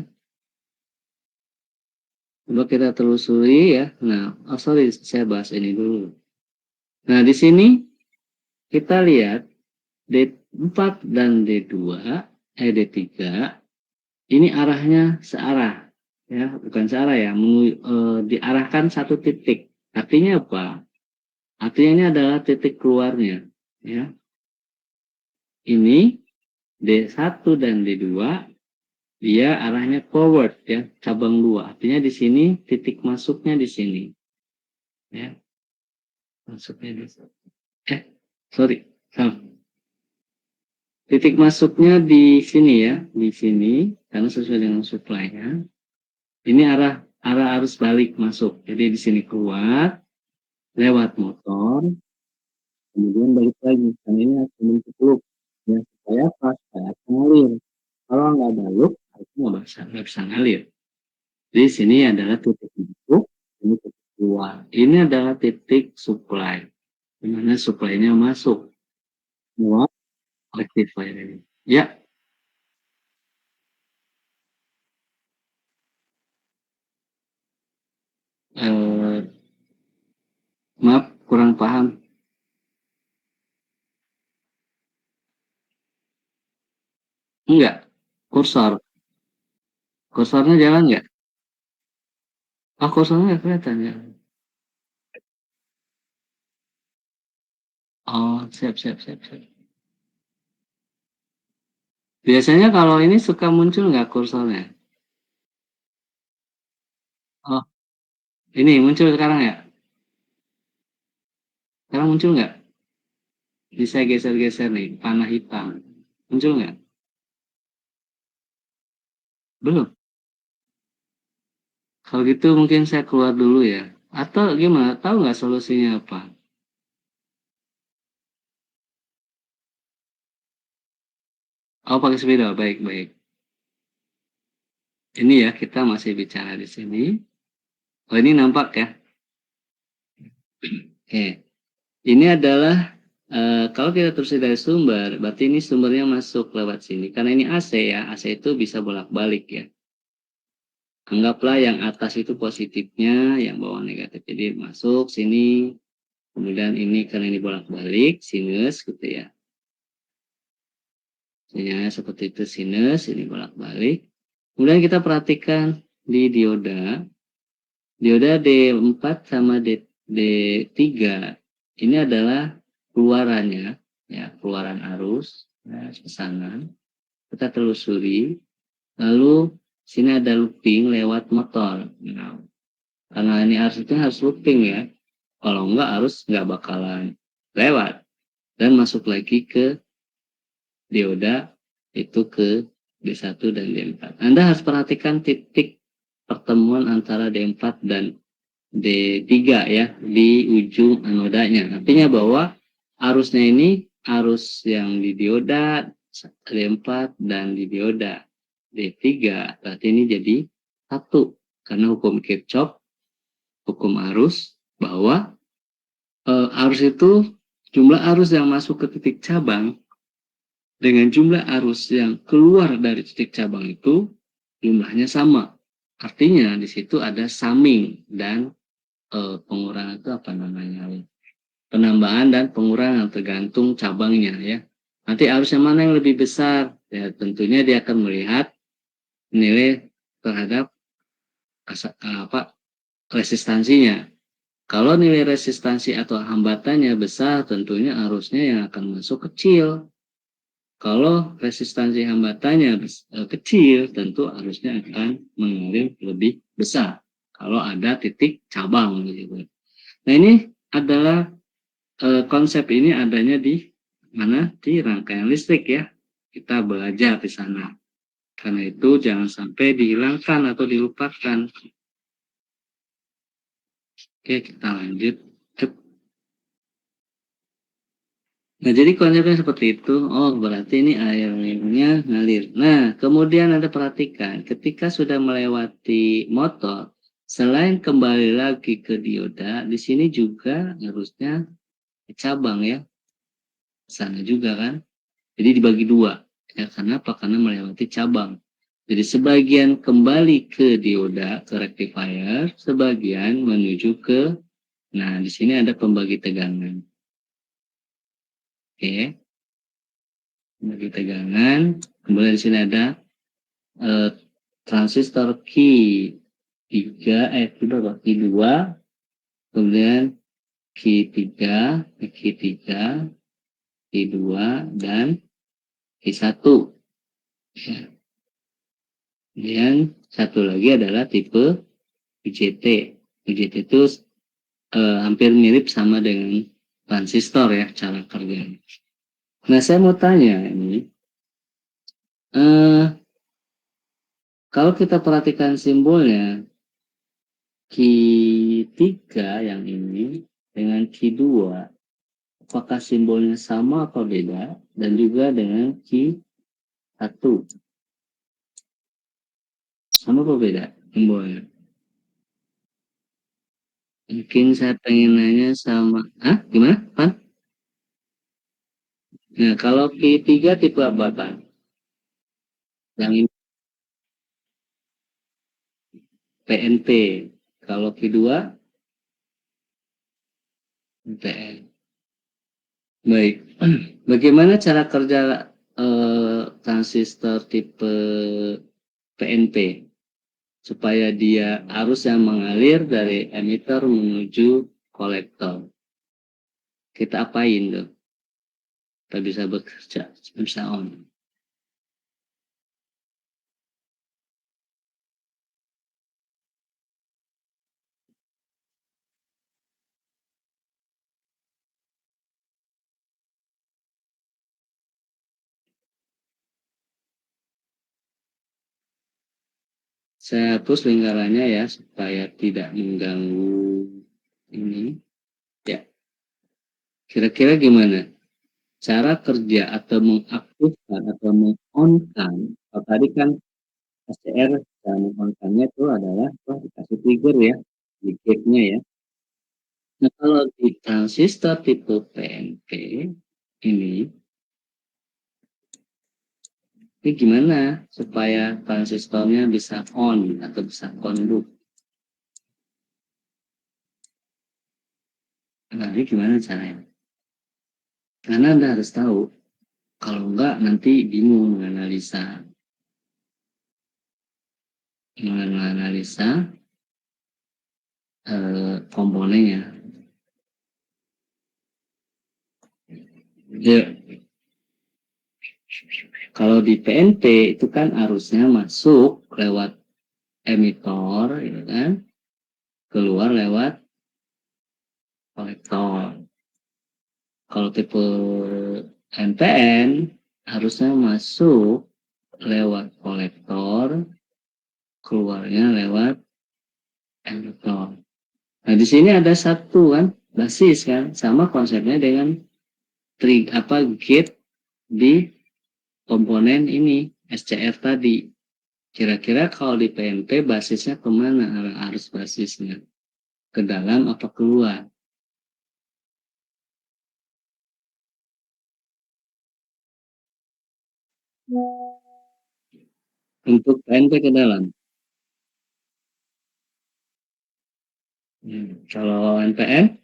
Coba kita telusuri ya. Nah, sorry, saya bahas ini dulu. Nah, di sini kita lihat D4 dan D2, D3, ini arahnya searah. Ya, bukan searah ya, diarahkan satu titik. Artinya apa? Artinya ini adalah titik keluarnya. Ya. Ini D1 dan D2, dia arahnya forward ya, cabang 2. Artinya di sini titik masuknya di sini. Ya. Masuknya di sini. Sorry. Titik masuknya di sini ya, di sini karena sesuai dengan supply-nya. Ini arah arus balik masuk. Jadi di sini keluar lewat motor, kemudian balik lagi. Karena ini harus membentuk loop ya, supaya pas supaya ngalir. Kalau nggak ada loop, harusnya nggak bisa ngalir. Di sini adalah titik masuk, ini titik keluar. Ini adalah titik supply, di mana supply-nya masuk. Lewat rectifier ini. Ya, maaf kurang paham. Enggak, kursor. Kursornya jalan nggak? Oh, kursornya nggak kelihatan ya. Oh, siap, siap, siap, siap. Biasanya kalau ini suka muncul nggak kursornya? Oh, ini muncul sekarang ya? Sekarang muncul nggak? Bisa geser-geser nih, panah hitam. Muncul nggak? Belum. Kalau gitu mungkin saya keluar dulu ya. Atau gimana? Tahu nggak solusinya apa? Oh, pakai sepeda. Baik, baik. Ini ya, kita masih bicara di sini. Oh, ini nampak ya? Oke. Ini adalah kalau kita terus dari sumber, berarti ini sumbernya masuk lewat sini. Karena ini AC ya, AC itu bisa bolak-balik ya. Anggaplah yang atas itu positifnya, yang bawah negatif. Jadi masuk sini, kemudian ini karena ini bolak-balik, sinus gitu ya. Sinyalnya seperti itu sinus, ini bolak-balik. Kemudian kita perhatikan di dioda D4 sama D3 ini adalah keluarannya, ya, keluaran arus, ya, pesanan. Kita telusuri, lalu sini ada looping lewat motor. Nah, karena ini arusnya harus looping ya, kalau enggak arus nggak bakalan lewat dan masuk lagi ke dioda itu ke D1 dan D4. Anda harus perhatikan titik pertemuan antara D4 dan D3 ya di ujung anodanya. Artinya bahwa arusnya ini arus yang di dioda D4 dan di dioda D3. Berarti ini jadi satu. Karena hukum Kirchhoff, hukum arus, bahwa arus itu jumlah arus yang masuk ke titik cabang dengan jumlah arus yang keluar dari titik cabang itu jumlahnya sama. Artinya di situ ada summing dan pengurangan itu apa namanya? Penambahan dan pengurangan tergantung cabangnya ya. Nanti arus yang mana yang lebih besar? Ya tentunya dia akan melihat nilai terhadap resistansinya. Kalau nilai resistansi atau hambatannya besar, tentunya arusnya yang akan masuk kecil. Kalau resistansi hambatannya kecil, tentu arusnya akan mengalir lebih besar. Kalau ada titik cabang gitu. Nah ini adalah konsep ini adanya di mana? Di rangkaian listrik ya. Kita belajar di sana. Karena itu jangan sampai dihilangkan atau dilupakan. Oke, kita lanjut. Nah, jadi konsepnya seperti itu. Oh, berarti ini airnya ngalir. Nah, kemudian Anda perhatikan, ketika sudah melewati motor, selain kembali lagi ke dioda, di sini juga harusnya cabang ya. Sana juga kan. Jadi dibagi dua. Ya, karena apa? Karena melewati cabang. Jadi sebagian kembali ke dioda, ke rectifier, sebagian menuju ke, nah di sini ada pembagi tegangan. Oke. Pembagi tegangan. Kemudian di sini ada transistor Q3, Q2, kemudian Q3, Q3, Q2, dan Q1. Ya. Kemudian satu lagi adalah tipe UJT. UJT itu hampir mirip sama dengan transistor ya cara kerjanya. Nah saya mau tanya ini, kalau kita perhatikan simbolnya Q3 yang ini dengan Q2, apakah simbolnya sama atau beda? Dan juga dengan Q1, sama atau beda simbolnya? Mungkin saya pengen nanya sama, gimana, Pan? Nah, kalau Q3 tipe apa, Pan? Yang ini PNP. Kalau Q2, PN. Baik. Bagaimana cara kerja transistor tipe PNP? Supaya dia arus yang mengalir dari emitter menuju kolektor. Kita apain tuh? Kita bisa bekerja, bisa on. Saya hapus lingkarannya ya, supaya tidak mengganggu ini. Ya, kira-kira gimana? Cara kerja atau mengaktifkan atau mengonkan, kalau tadi kan SCR dan mengonkannya itu adalah dikasih trigger ya, di gate-nya ya. Nah, kalau di transistor tipe PNP ini gimana supaya transistornya bisa on atau bisa conduct? Nah, ini gimana caranya? Karena Anda harus tahu, kalau enggak nanti bingung menganalisa. menganalisa komponennya. Ya, kalau di PNP itu kan arusnya masuk lewat emitor, gitu kan, keluar lewat kolektor. Kalau tipe NPN harusnya masuk lewat kolektor, keluarnya lewat emitor. Nah, di sini ada satu kan basis kan, sama konsepnya dengan gate di komponen ini SCR tadi. Kira-kira kalau di PNP basisnya kemana arus basisnya? Ke dalam apa keluar? Untuk PNP ke dalam. Kalau NPN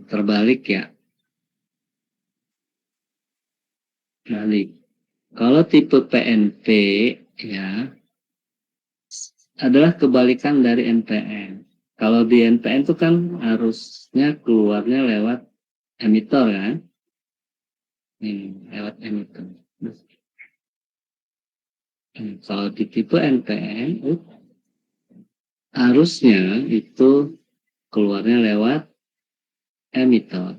terbalik ya, balik. Kalau tipe PNP ya adalah kebalikan dari NPN. Kalau di NPN itu kan harusnya keluarnya lewat emitor kan, lewat emitor. Kalau di tipe NPN harusnya itu keluarnya lewat emitor,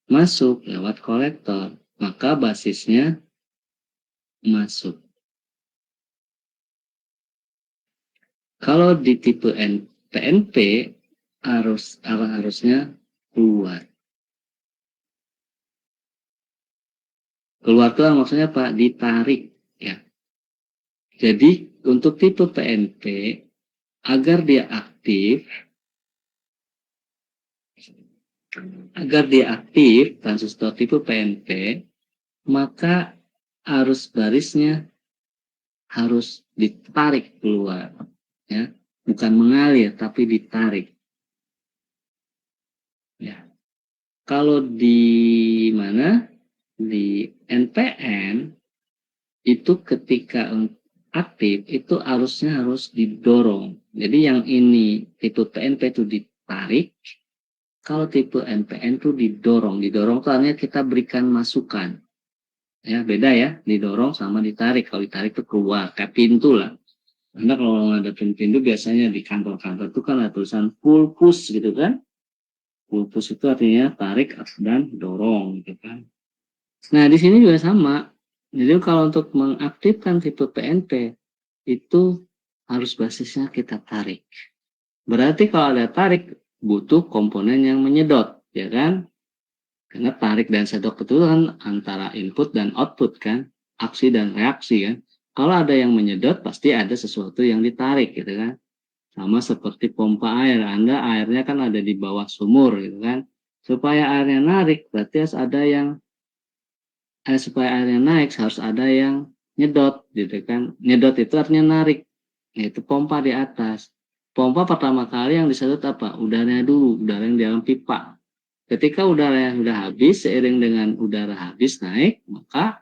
masuk lewat kolektor, maka basisnya masuk. Kalau di tipe PNP arusnya keluar. Keluar itu maksudnya Pak ditarik ya. Jadi untuk tipe PNP agar dia aktif transistor tipe PNP, maka arus barisnya harus ditarik keluar ya, bukan mengalir tapi ditarik ya. Kalau di mana di NPN itu ketika aktif itu arusnya harus didorong. Jadi yang ini tipe PNP itu ditarik, kalau tipe NPN itu didorong. Didorong itu artinya kita berikan masukan. Ya, beda ya, didorong sama ditarik. Kalau ditarik itu keluar, kayak pintu lah. Karena kalau ngadepin pintu biasanya di kantor-kantor itu kan ada tulisan pull push gitu kan. Pull push itu artinya tarik dan dorong gitu kan. Nah, di sini juga sama. Jadi kalau untuk mengaktifkan tipe PNP itu harus basisnya kita tarik. Berarti kalau ada tarik butuh komponen yang menyedot, ya kan? Karena tarik dan sedot itu kan antara input dan output kan, aksi dan reaksi kan. Kalau ada yang menyedot pasti ada sesuatu yang ditarik gitu kan. Sama seperti pompa air, Anda airnya kan ada di bawah sumur gitu kan. Supaya airnya narik berarti harus ada yang supaya airnya naik harus ada yang nyedot gitu kan. Nyedot itu artinya narik, yaitu pompa di atas. Pompa pertama kali yang disedot apa? Udaranya dulu, udara yang di dalam pipa. Ketika udara yang sudah habis, seiring dengan udara habis naik, maka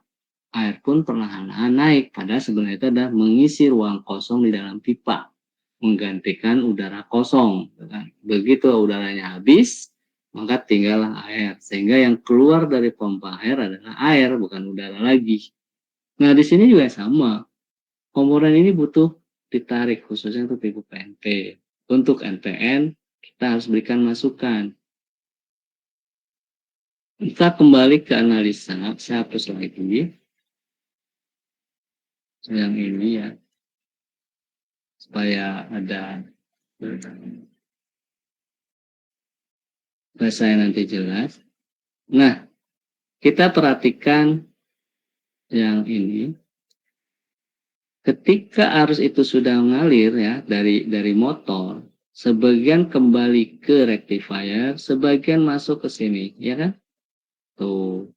air pun perlahan-lahan naik. Padahal sebenarnya itu adalah mengisi ruang kosong di dalam pipa, menggantikan udara kosong. Begitu udaranya habis, maka tinggallah air. Sehingga yang keluar dari pompa air adalah air, bukan udara lagi. Nah, di sini juga sama. Komponen ini butuh ditarik, khususnya untuk tipe PNP. Untuk NPN, kita harus berikan masukan. Kita kembali ke analisa, saya hapus lagi. Yang ini ya, supaya ada bahasanya nanti jelas. Nah, kita perhatikan yang ini. Ketika arus itu sudah mengalir ya dari motor, sebagian kembali ke rectifier, sebagian masuk ke sini, ya kan? Tuh,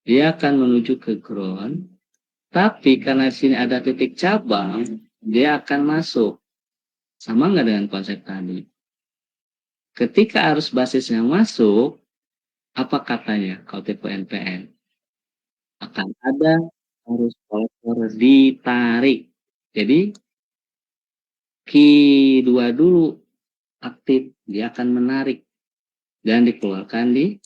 dia akan menuju ke ground, tapi karena di sini ada titik cabang, dia akan masuk. Sama nggak dengan konsep tadi? Ketika arus basisnya masuk, apa katanya kalau tipe NPN? akan ada arus kolektor ditarik. Jadi Q2 dulu aktif, dia akan menarik dan dikeluarkan di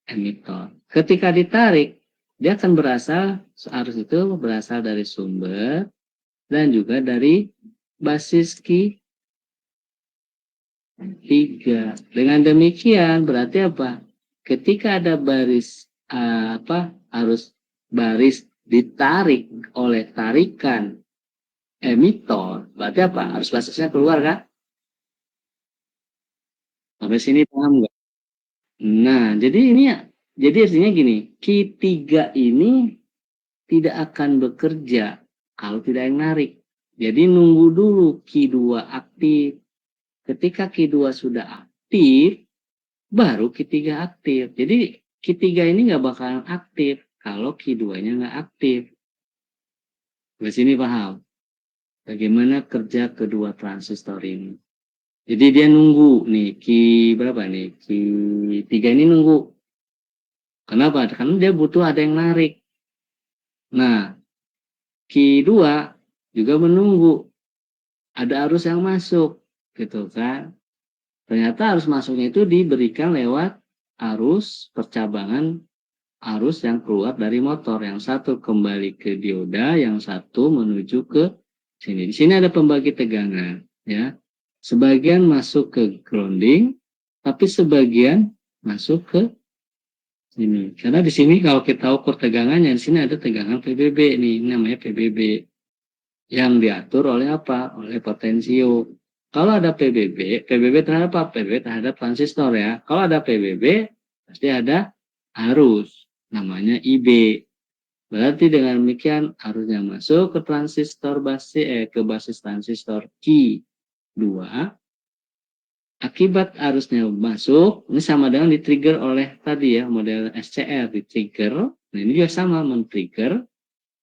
emitor. Ketika ditarik, dia akan berasal, arus itu berasal dari sumber dan juga dari basis Q3. Dengan demikian berarti apa? Ketika ada arus baris ditarik oleh tarikan emitor, berarti apa? Arus basisnya keluar kan? Sampai sini paham nggak? Nah, jadi artinya gini, Q3 ini tidak akan bekerja kalau tidak yang narik. Jadi nunggu dulu Q2 aktif. Ketika Q2 sudah aktif, baru Q3 aktif. Jadi Q3 ini nggak bakalan aktif kalau Q2-nya nggak aktif. Di sini paham bagaimana kerja kedua transistor ini. Jadi dia nunggu nih Q berapa nih? Q3 ini nunggu. Kenapa? Karena dia butuh ada yang narik. Nah, Q2 juga menunggu ada arus yang masuk, gitu kan. Ternyata arus masuknya itu diberikan lewat arus percabangan arus yang keluar dari motor. Yang satu kembali ke dioda, yang satu menuju ke sini. Di sini ada pembagi tegangan, ya. Sebagian masuk ke grounding, tapi sebagian masuk ke sini. Karena di sini kalau kita ukur tegangannya, di sini ada tegangan PBB nih, ini namanya PBB. Yang diatur oleh apa? Oleh potensio. Kalau ada PBB terhadap apa? PBB terhadap transistor ya. Kalau ada PBB, pasti ada arus. Namanya IB. Berarti dengan demikian arusnya masuk ke transistor ke basis transistor Q2. Akibat arusnya masuk, ini sama dengan di-trigger oleh tadi ya, model SCR di-trigger. Nah, ini juga sama men-trigger.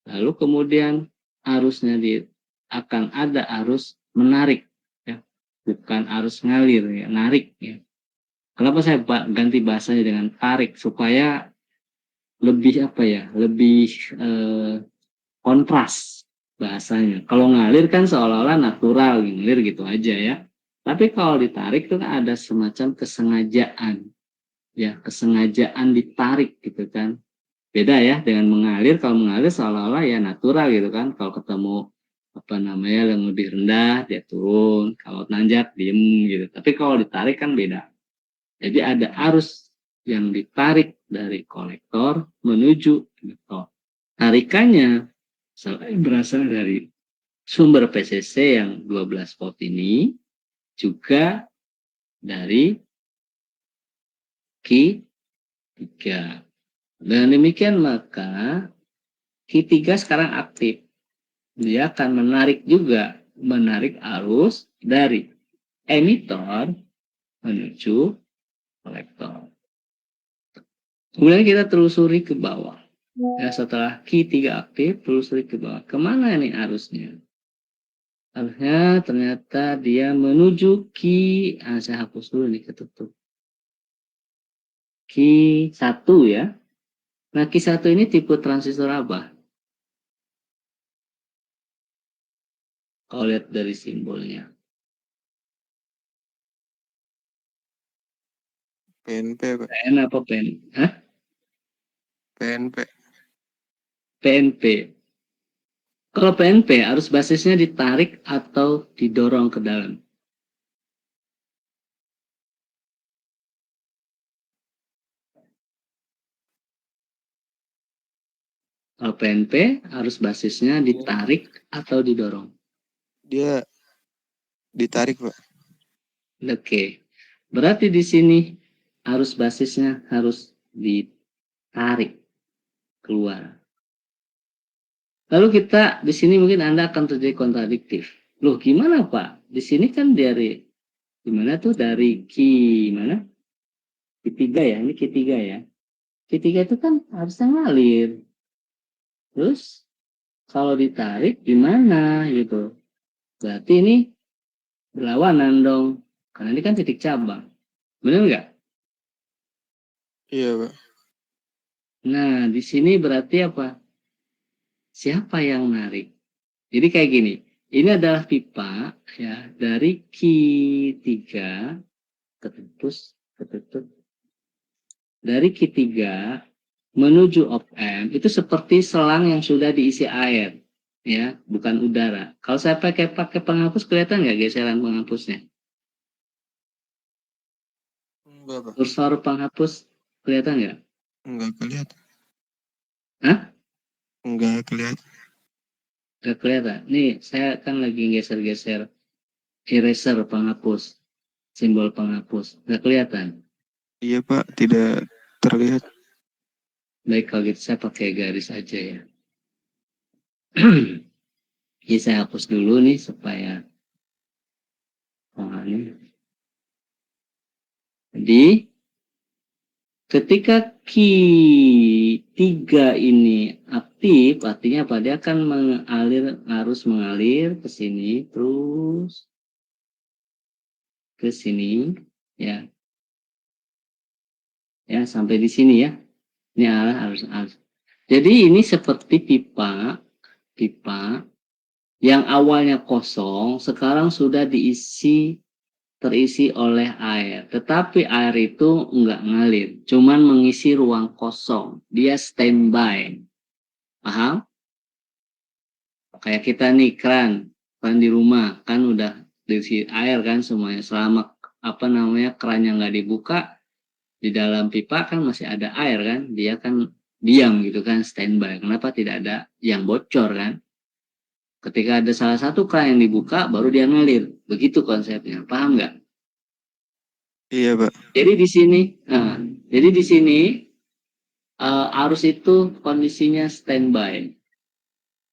Lalu kemudian arusnya akan ada arus menarik ya, bukan arus ngalir ya, narik ya. Kenapa saya ganti bahasanya dengan tarik supaya lebih apa ya, lebih kontras bahasanya. Kalau ngalir kan seolah-olah natural ngalir gitu aja ya. Tapi kalau ditarik itu kan ada semacam kesengajaan ya, kesengajaan ditarik gitu kan. Beda ya dengan mengalir. Kalau mengalir seolah-olah ya natural gitu kan. Kalau ketemu apa namanya yang lebih rendah dia turun, kalau nanjak diem gitu. Tapi kalau ditarik kan beda. Jadi ada arus yang ditarik dari kolektor menuju emitor. Tarikannya selain berasal dari sumber PCC yang 12 volt ini, juga dari Q3. Dan demikian maka Q3 sekarang aktif. Dia akan menarik arus dari emitor menuju kolektor. Kemudian kita telusuri ke bawah. Ya, setelah Q3 aktif, telusuri ke bawah. Kemana ini arusnya? Arusnya ternyata dia menuju saya hapus dulu nih, ketutup. Q1 ya. Nah, Q1 ini tipe transistor apa? Kalau lihat dari simbolnya. PNP, Pak. PN apa PN? Hah? PNP. PNP. Kalau PNP, arus basisnya ditarik atau didorong ke dalam? Kalau PNP, arus basisnya ditarik atau didorong? Dia ditarik, Pak. Oke. Berarti di sini arus basisnya harus ditarik keluar. Lalu kita di sini mungkin Anda akan terjadi kontradiktif. Loh, gimana Pak? Di sini kan dari gimana tuh dari mana? Q3 ya, ini Q3 ya. Q3 itu kan harusnya ngalir. Terus kalau ditarik gimana gitu? Berarti ini berlawanan dong. Karena ini kan titik cabang. Benar nggak? Iya, Pak. Nah, di sini berarti apa? Siapa yang narik? Jadi kayak gini. Ini adalah pipa ya dari Q3 ketutup dari Q3 menuju op-amp itu seperti selang yang sudah diisi air ya, bukan udara. Kalau saya pakai penghapus kelihatan nggak geseran penghapusnya? Enggak, Pak. Kursor penghapus kelihatan nggak? Enggak kelihatan. Hah? Enggak kelihatan. Nggak kelihatan. Nih, saya kan lagi geser-geser eraser penghapus, simbol penghapus. Nggak kelihatan. Iya, Pak. Tidak terlihat. Baik, kalau gitu saya pakai garis aja ya. Jadi saya hapus dulu nih supaya ini. Jadi ketika Q3 ini aktif, artinya apa? Dia akan harus mengalir ke sini, terus ke sini, ya, ya sampai di sini ya. Ini harus. Jadi ini seperti pipa yang awalnya kosong, sekarang sudah terisi oleh air. Tetapi air itu enggak ngalir, cuman mengisi ruang kosong. Dia standby. Paham? Kayak kita nih keran di rumah kan udah diisi air kan semuanya. Selama kerannya nggak dibuka, di dalam pipa kan masih ada air kan, dia kan diam gitu kan, standby. Kenapa tidak ada yang bocor kan? Ketika ada salah satu keran yang dibuka, baru dia ngalir. Begitu konsepnya. Paham nggak? Iya, Pak. Jadi di sini, nah, jadi di sini arus itu kondisinya standby.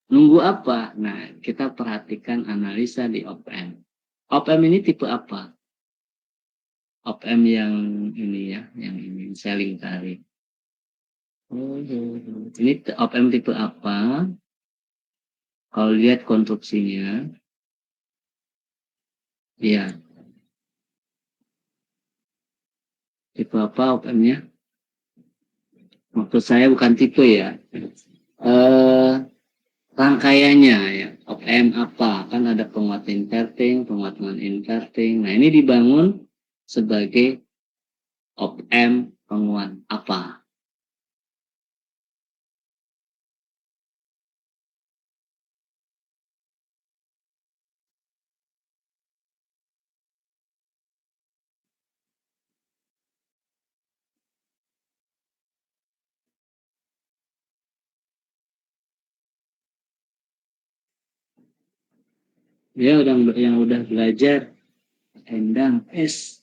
Nunggu apa? Nah, kita perhatikan analisa di op-amp. Op-amp ini tipe apa? Op-amp yang ini ya, yang ini saya lingkari. Ini op-amp tipe apa? Kalau lihat konstruksinya, ya, tipe apa op-ampnya? Maksud saya bukan tipe ya. Rangkaiannya ya, op-amp apa? Kan ada penguat inverting, penguat non-inverting. Nah, ini dibangun sebagai op-amp penguat apa? Dia yang udah belajar Endang S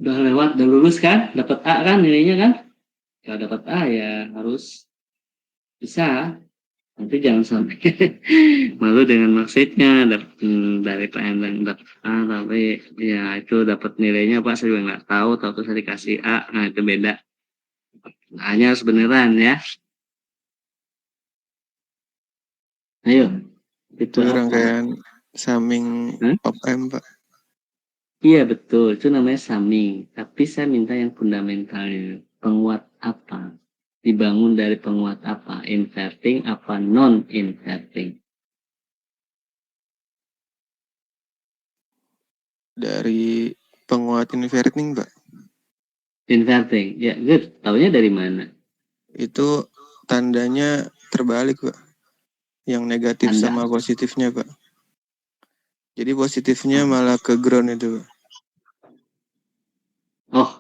udah lewat, udah lulus kan, dapat A kan nilainya kan? Kalau dapat A ya harus bisa. Nanti jangan sampai malu dengan maksudnya dari Pak Endang dapat A tapi ya itu dapat nilainya Pak saya juga nggak tahu tuh saya dikasih A, nah itu beda. A-nya harus beneran ya. Ayo, itu Itu apa? rangkaian summing Hah? op-amp, Pak. Iya betul, itu namanya summing. Tapi saya minta yang fundamentalnya. Penguat apa? Dibangun dari penguat apa? Inverting apa non-inverting? Dari penguat inverting, Pak. Inverting, ya good. Taunya dari mana? Itu tandanya terbalik, Pak. Yang negatif Anda, sama positifnya, Pak. Jadi positifnya malah ke ground itu, Pak. oh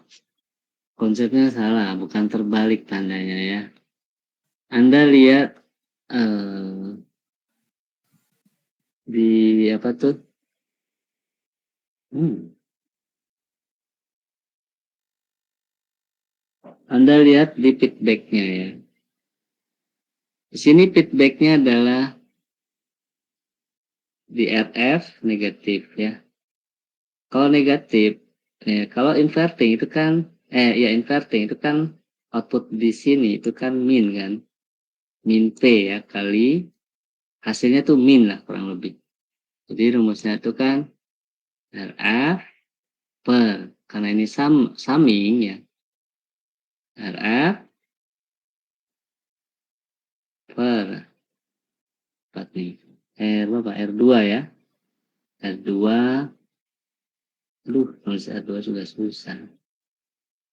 konsepnya salah, bukan terbalik tandanya ya. Anda lihat di apa tuh? Anda lihat di feedbacknya ya. Di sini feedbacknya adalah di RF negatif ya. Kalau negatif, ya, kalau inverting itu kan, ya inverting itu kan output di sini itu kan min kan, min P ya kali hasilnya tuh min lah kurang lebih. Jadi rumusnya itu kan RF per, karena ini summing ya, RF per apa nih? R2 ya. R2 nulis R2 sudah susah.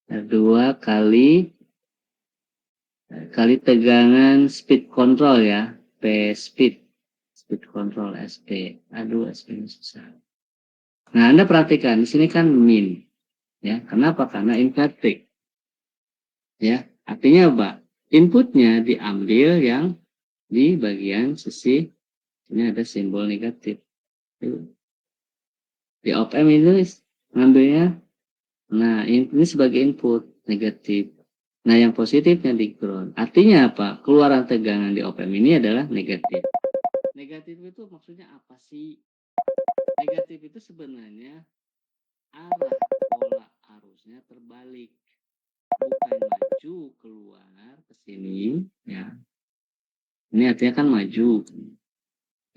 R2 kali tegangan speed control ya. P speed control SP. Aduh, SP ini susah. Nah, Anda perhatikan di sini kan min ya. Kenapa? Karena inverted. Ya, artinya apa? Inputnya diambil yang di bagian sisi ini ada simbol negatif. Di op-amp ini ngambilnya, nah ini sebagai input negatif. Nah yang positifnya di ground. Artinya apa? Keluaran tegangan di op-amp ini adalah negatif. Negatif itu maksudnya apa sih? Negatif itu sebenarnya arah pola arusnya terbalik. Bukan maju keluar ke sini ya. Ini artinya kan maju.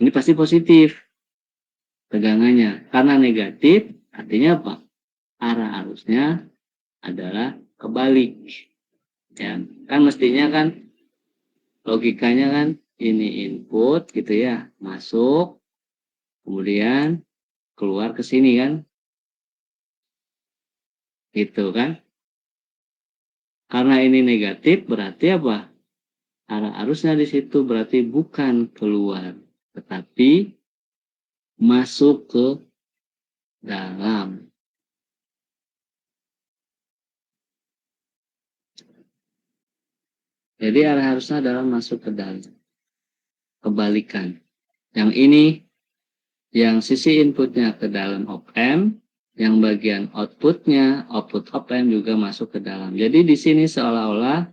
Ini pasti positif tegangannya. Karena negatif artinya apa? Arah arusnya adalah kebalik. Ya, kan mestinya kan logikanya kan ini input gitu ya, masuk kemudian keluar ke sini kan. Gitu kan? Karena ini negatif berarti apa? Arah arusnya di situ berarti bukan keluar, tetapi masuk ke dalam. Jadi arah arusnya adalah masuk ke dalam. Kebalikan. Yang ini, yang sisi inputnya ke dalam op-amp, yang bagian outputnya, output op-amp juga masuk ke dalam. Jadi di sini seolah-olah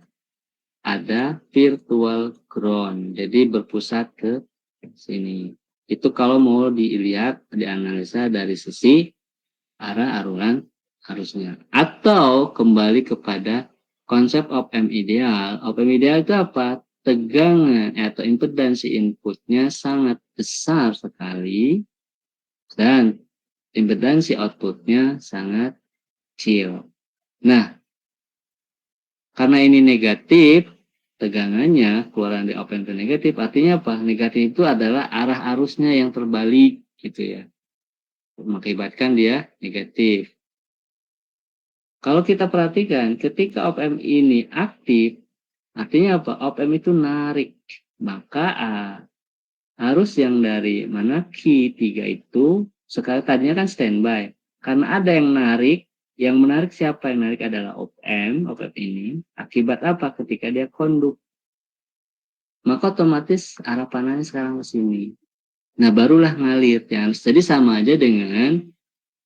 ada virtual ground. Jadi berpusat ke sini. Itu kalau mau dilihat, dianalisa dari sisi arah aluran arusnya. Atau kembali kepada konsep op-amp ideal. Op-amp ideal itu apa? Tegangan atau impedansi inputnya sangat besar sekali dan impedansi outputnya sangat kecil. Nah, karena ini negatif, tegangannya keluaran di op-amp itu negatif, artinya apa? Negatif itu adalah arah arusnya yang terbalik gitu ya. Mengakibatkan dia negatif. Kalau kita perhatikan, ketika op-amp ini aktif, artinya apa? Op-amp itu narik. Maka arus yang dari mana Q3 itu, sekarang tadinya kan standby. Karena ada yang narik, yang menarik siapa? Yang narik adalah op-amp ini. Akibat apa? Ketika dia konduk. Maka otomatis arah panahnya sekarang ke sini. Nah, barulah ngalir. Ya. Jadi sama aja dengan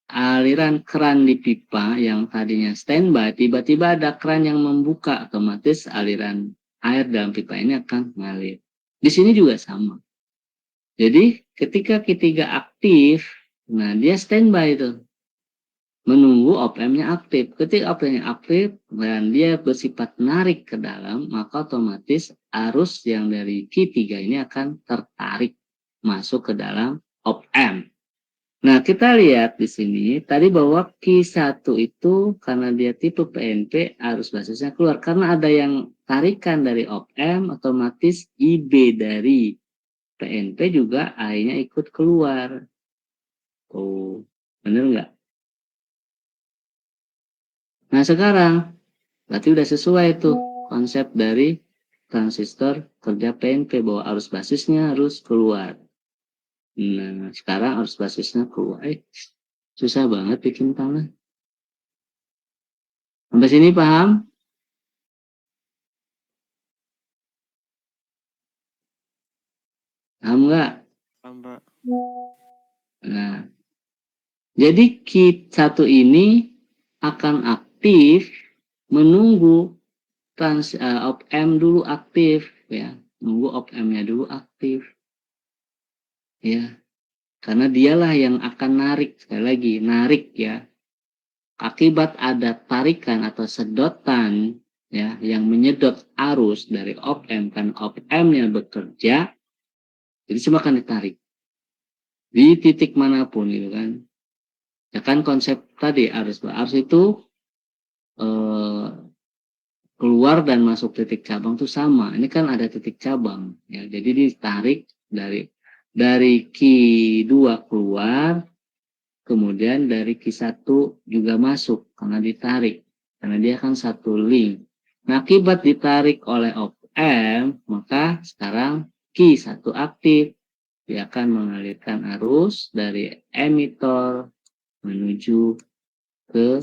aliran keran di pipa yang tadinya standby, tiba-tiba ada keran yang membuka, otomatis aliran air dalam pipa ini akan mengalir. Di sini juga sama. Jadi ketika Q3 aktif, nah dia standby itu, menunggu op-amp-nya aktif. Ketika op-amp-nya aktif dan dia bersifat narik ke dalam, maka otomatis arus yang dari Q3 ini akan tertarik masuk ke dalam op-amp. Nah, kita lihat di sini tadi bahwa Q1 itu karena dia tipe PNP arus basisnya keluar. Karena ada yang tarikan dari op-amp, otomatis IB dari PNP juga akhirnya ikut keluar. Oh, bener nggak? Nah, sekarang berarti udah sesuai tuh konsep dari transistor kerja PNP bahwa arus basisnya harus keluar. Nah, sekarang arus basisnya keluar. Susah banget bikin tanah. Sampai sini paham? Paham nggak? Paham, Pak. Nah, jadi Q1 ini akan aktif menunggu op-amp dulu aktif ya. Nunggu op-amp-nya dulu aktif. Ya. Karena dialah yang akan narik, sekali lagi narik ya. Akibat ada tarikan atau sedotan ya yang menyedot arus dari op-amp kan op-amp-nya bekerja, jadi semua akan ditarik di titik manapun gitu kan. Ya kan konsep tadi arus itu keluar dan masuk titik cabang itu sama. Ini kan ada titik cabang ya. Jadi ditarik dari Q2 keluar, kemudian dari Q1 juga masuk karena ditarik. Karena dia kan satu link. Nah, akibat ditarik oleh op-amp, maka sekarang Q1 aktif. Dia akan mengalirkan arus dari emitor menuju ke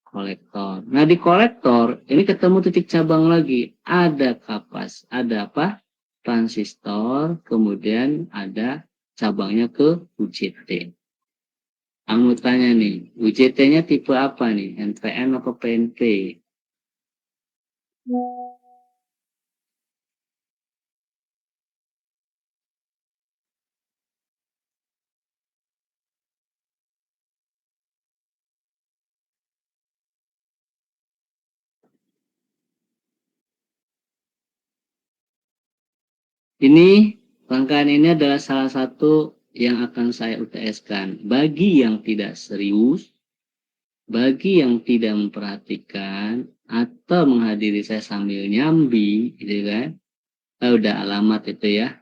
kolektor. Nah, di kolektor ini ketemu titik cabang lagi. Ada ada apa? Transistor, kemudian ada cabangnya ke UJT. Kamu tanya nih, UJT-nya tipe apa nih? NPN atau PNP? Ini rangkaian ini adalah salah satu yang akan saya UTS-kan. Bagi yang tidak serius, bagi yang tidak memperhatikan, atau menghadiri saya sambil nyambi, gitu kan? Udah alamat itu ya.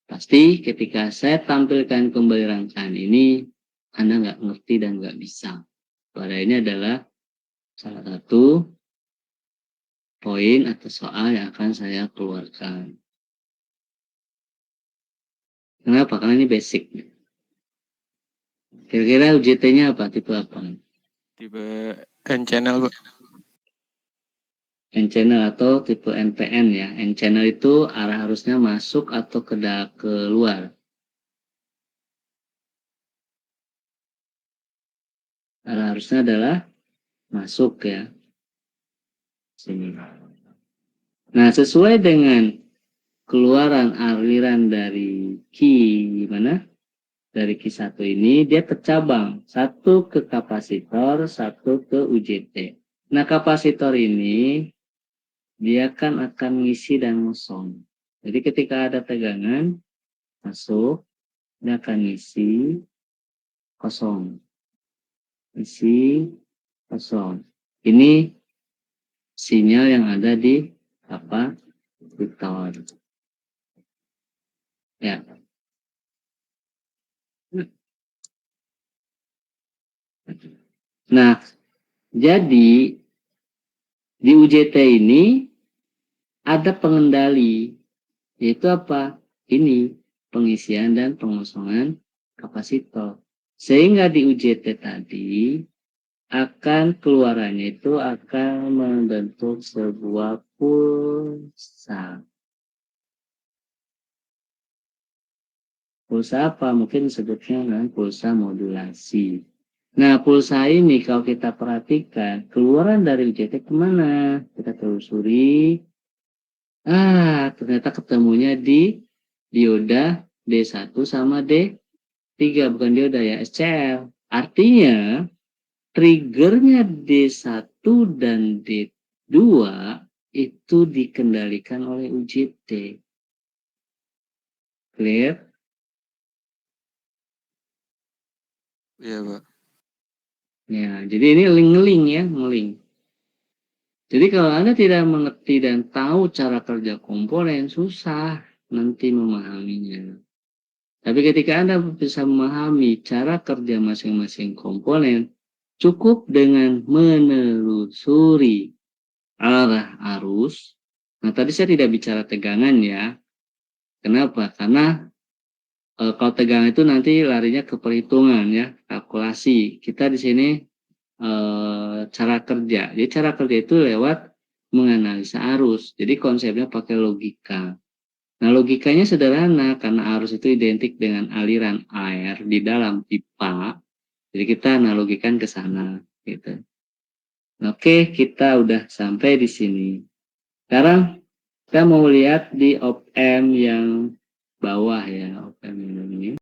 Pasti ketika saya tampilkan kembali rangkaian ini, Anda nggak ngerti dan nggak bisa. Pada ini adalah salah satu poin atau soal yang akan saya keluarkan. Kenapa? Karena ini basic. Kira-kira UJT-nya apa? Tipe apa? Tipe N-channel, Pak. N-channel atau tipe NPN ya. N-channel itu arah arusnya masuk atau keluar. Arah arusnya adalah masuk ya. Sini. Nah, sesuai dengan keluaran aliran dari dari Q1 ini, dia tercabang. Satu ke kapasitor, satu ke UJT. Nah, kapasitor ini dia kan akan ngisi dan ngosong. Jadi ketika ada tegangan masuk, dia akan ngisi kosong. Isi kosong. Ini sinyal yang ada di kapasitor. Ya. Nah, jadi di UJT ini ada pengendali, yaitu apa? Ini pengisian dan pengosongan kapasitor. Sehingga di UJT tadi akan keluarannya itu akan membentuk sebuah pulsa. Pulsa apa? Mungkin sebutnya dengan pulsa modulasi. Nah, pulsa ini kalau kita perhatikan, keluaran dari UJT kemana? Kita telusuri. Ternyata ketemunya di dioda D1 sama D3, bukan dioda ya, SCL. Artinya, triggernya D1 dan D2 itu dikendalikan oleh UJT. Clear? Iya, Pak. Ya, jadi ini link-link ya, ngeling. Jadi kalau Anda tidak mengerti dan tahu cara kerja komponen, susah nanti memahaminya. Tapi ketika Anda bisa memahami cara kerja masing-masing komponen, cukup dengan menelusuri arah arus. Nah, tadi saya tidak bicara tegangan ya. Kenapa? Karena kalau tegangan itu nanti larinya ke perhitungan ya, kalkulasi. Kita di sini cara kerja. Jadi cara kerja itu lewat menganalisa arus. Jadi konsepnya pakai logika. Nah, logikanya sederhana karena arus itu identik dengan aliran air di dalam pipa. Jadi kita analogikan ke sana gitu. Oke, kita udah sampai di sini. Sekarang kita mau lihat di op-amp yang bawah ya, op-amp yang ini.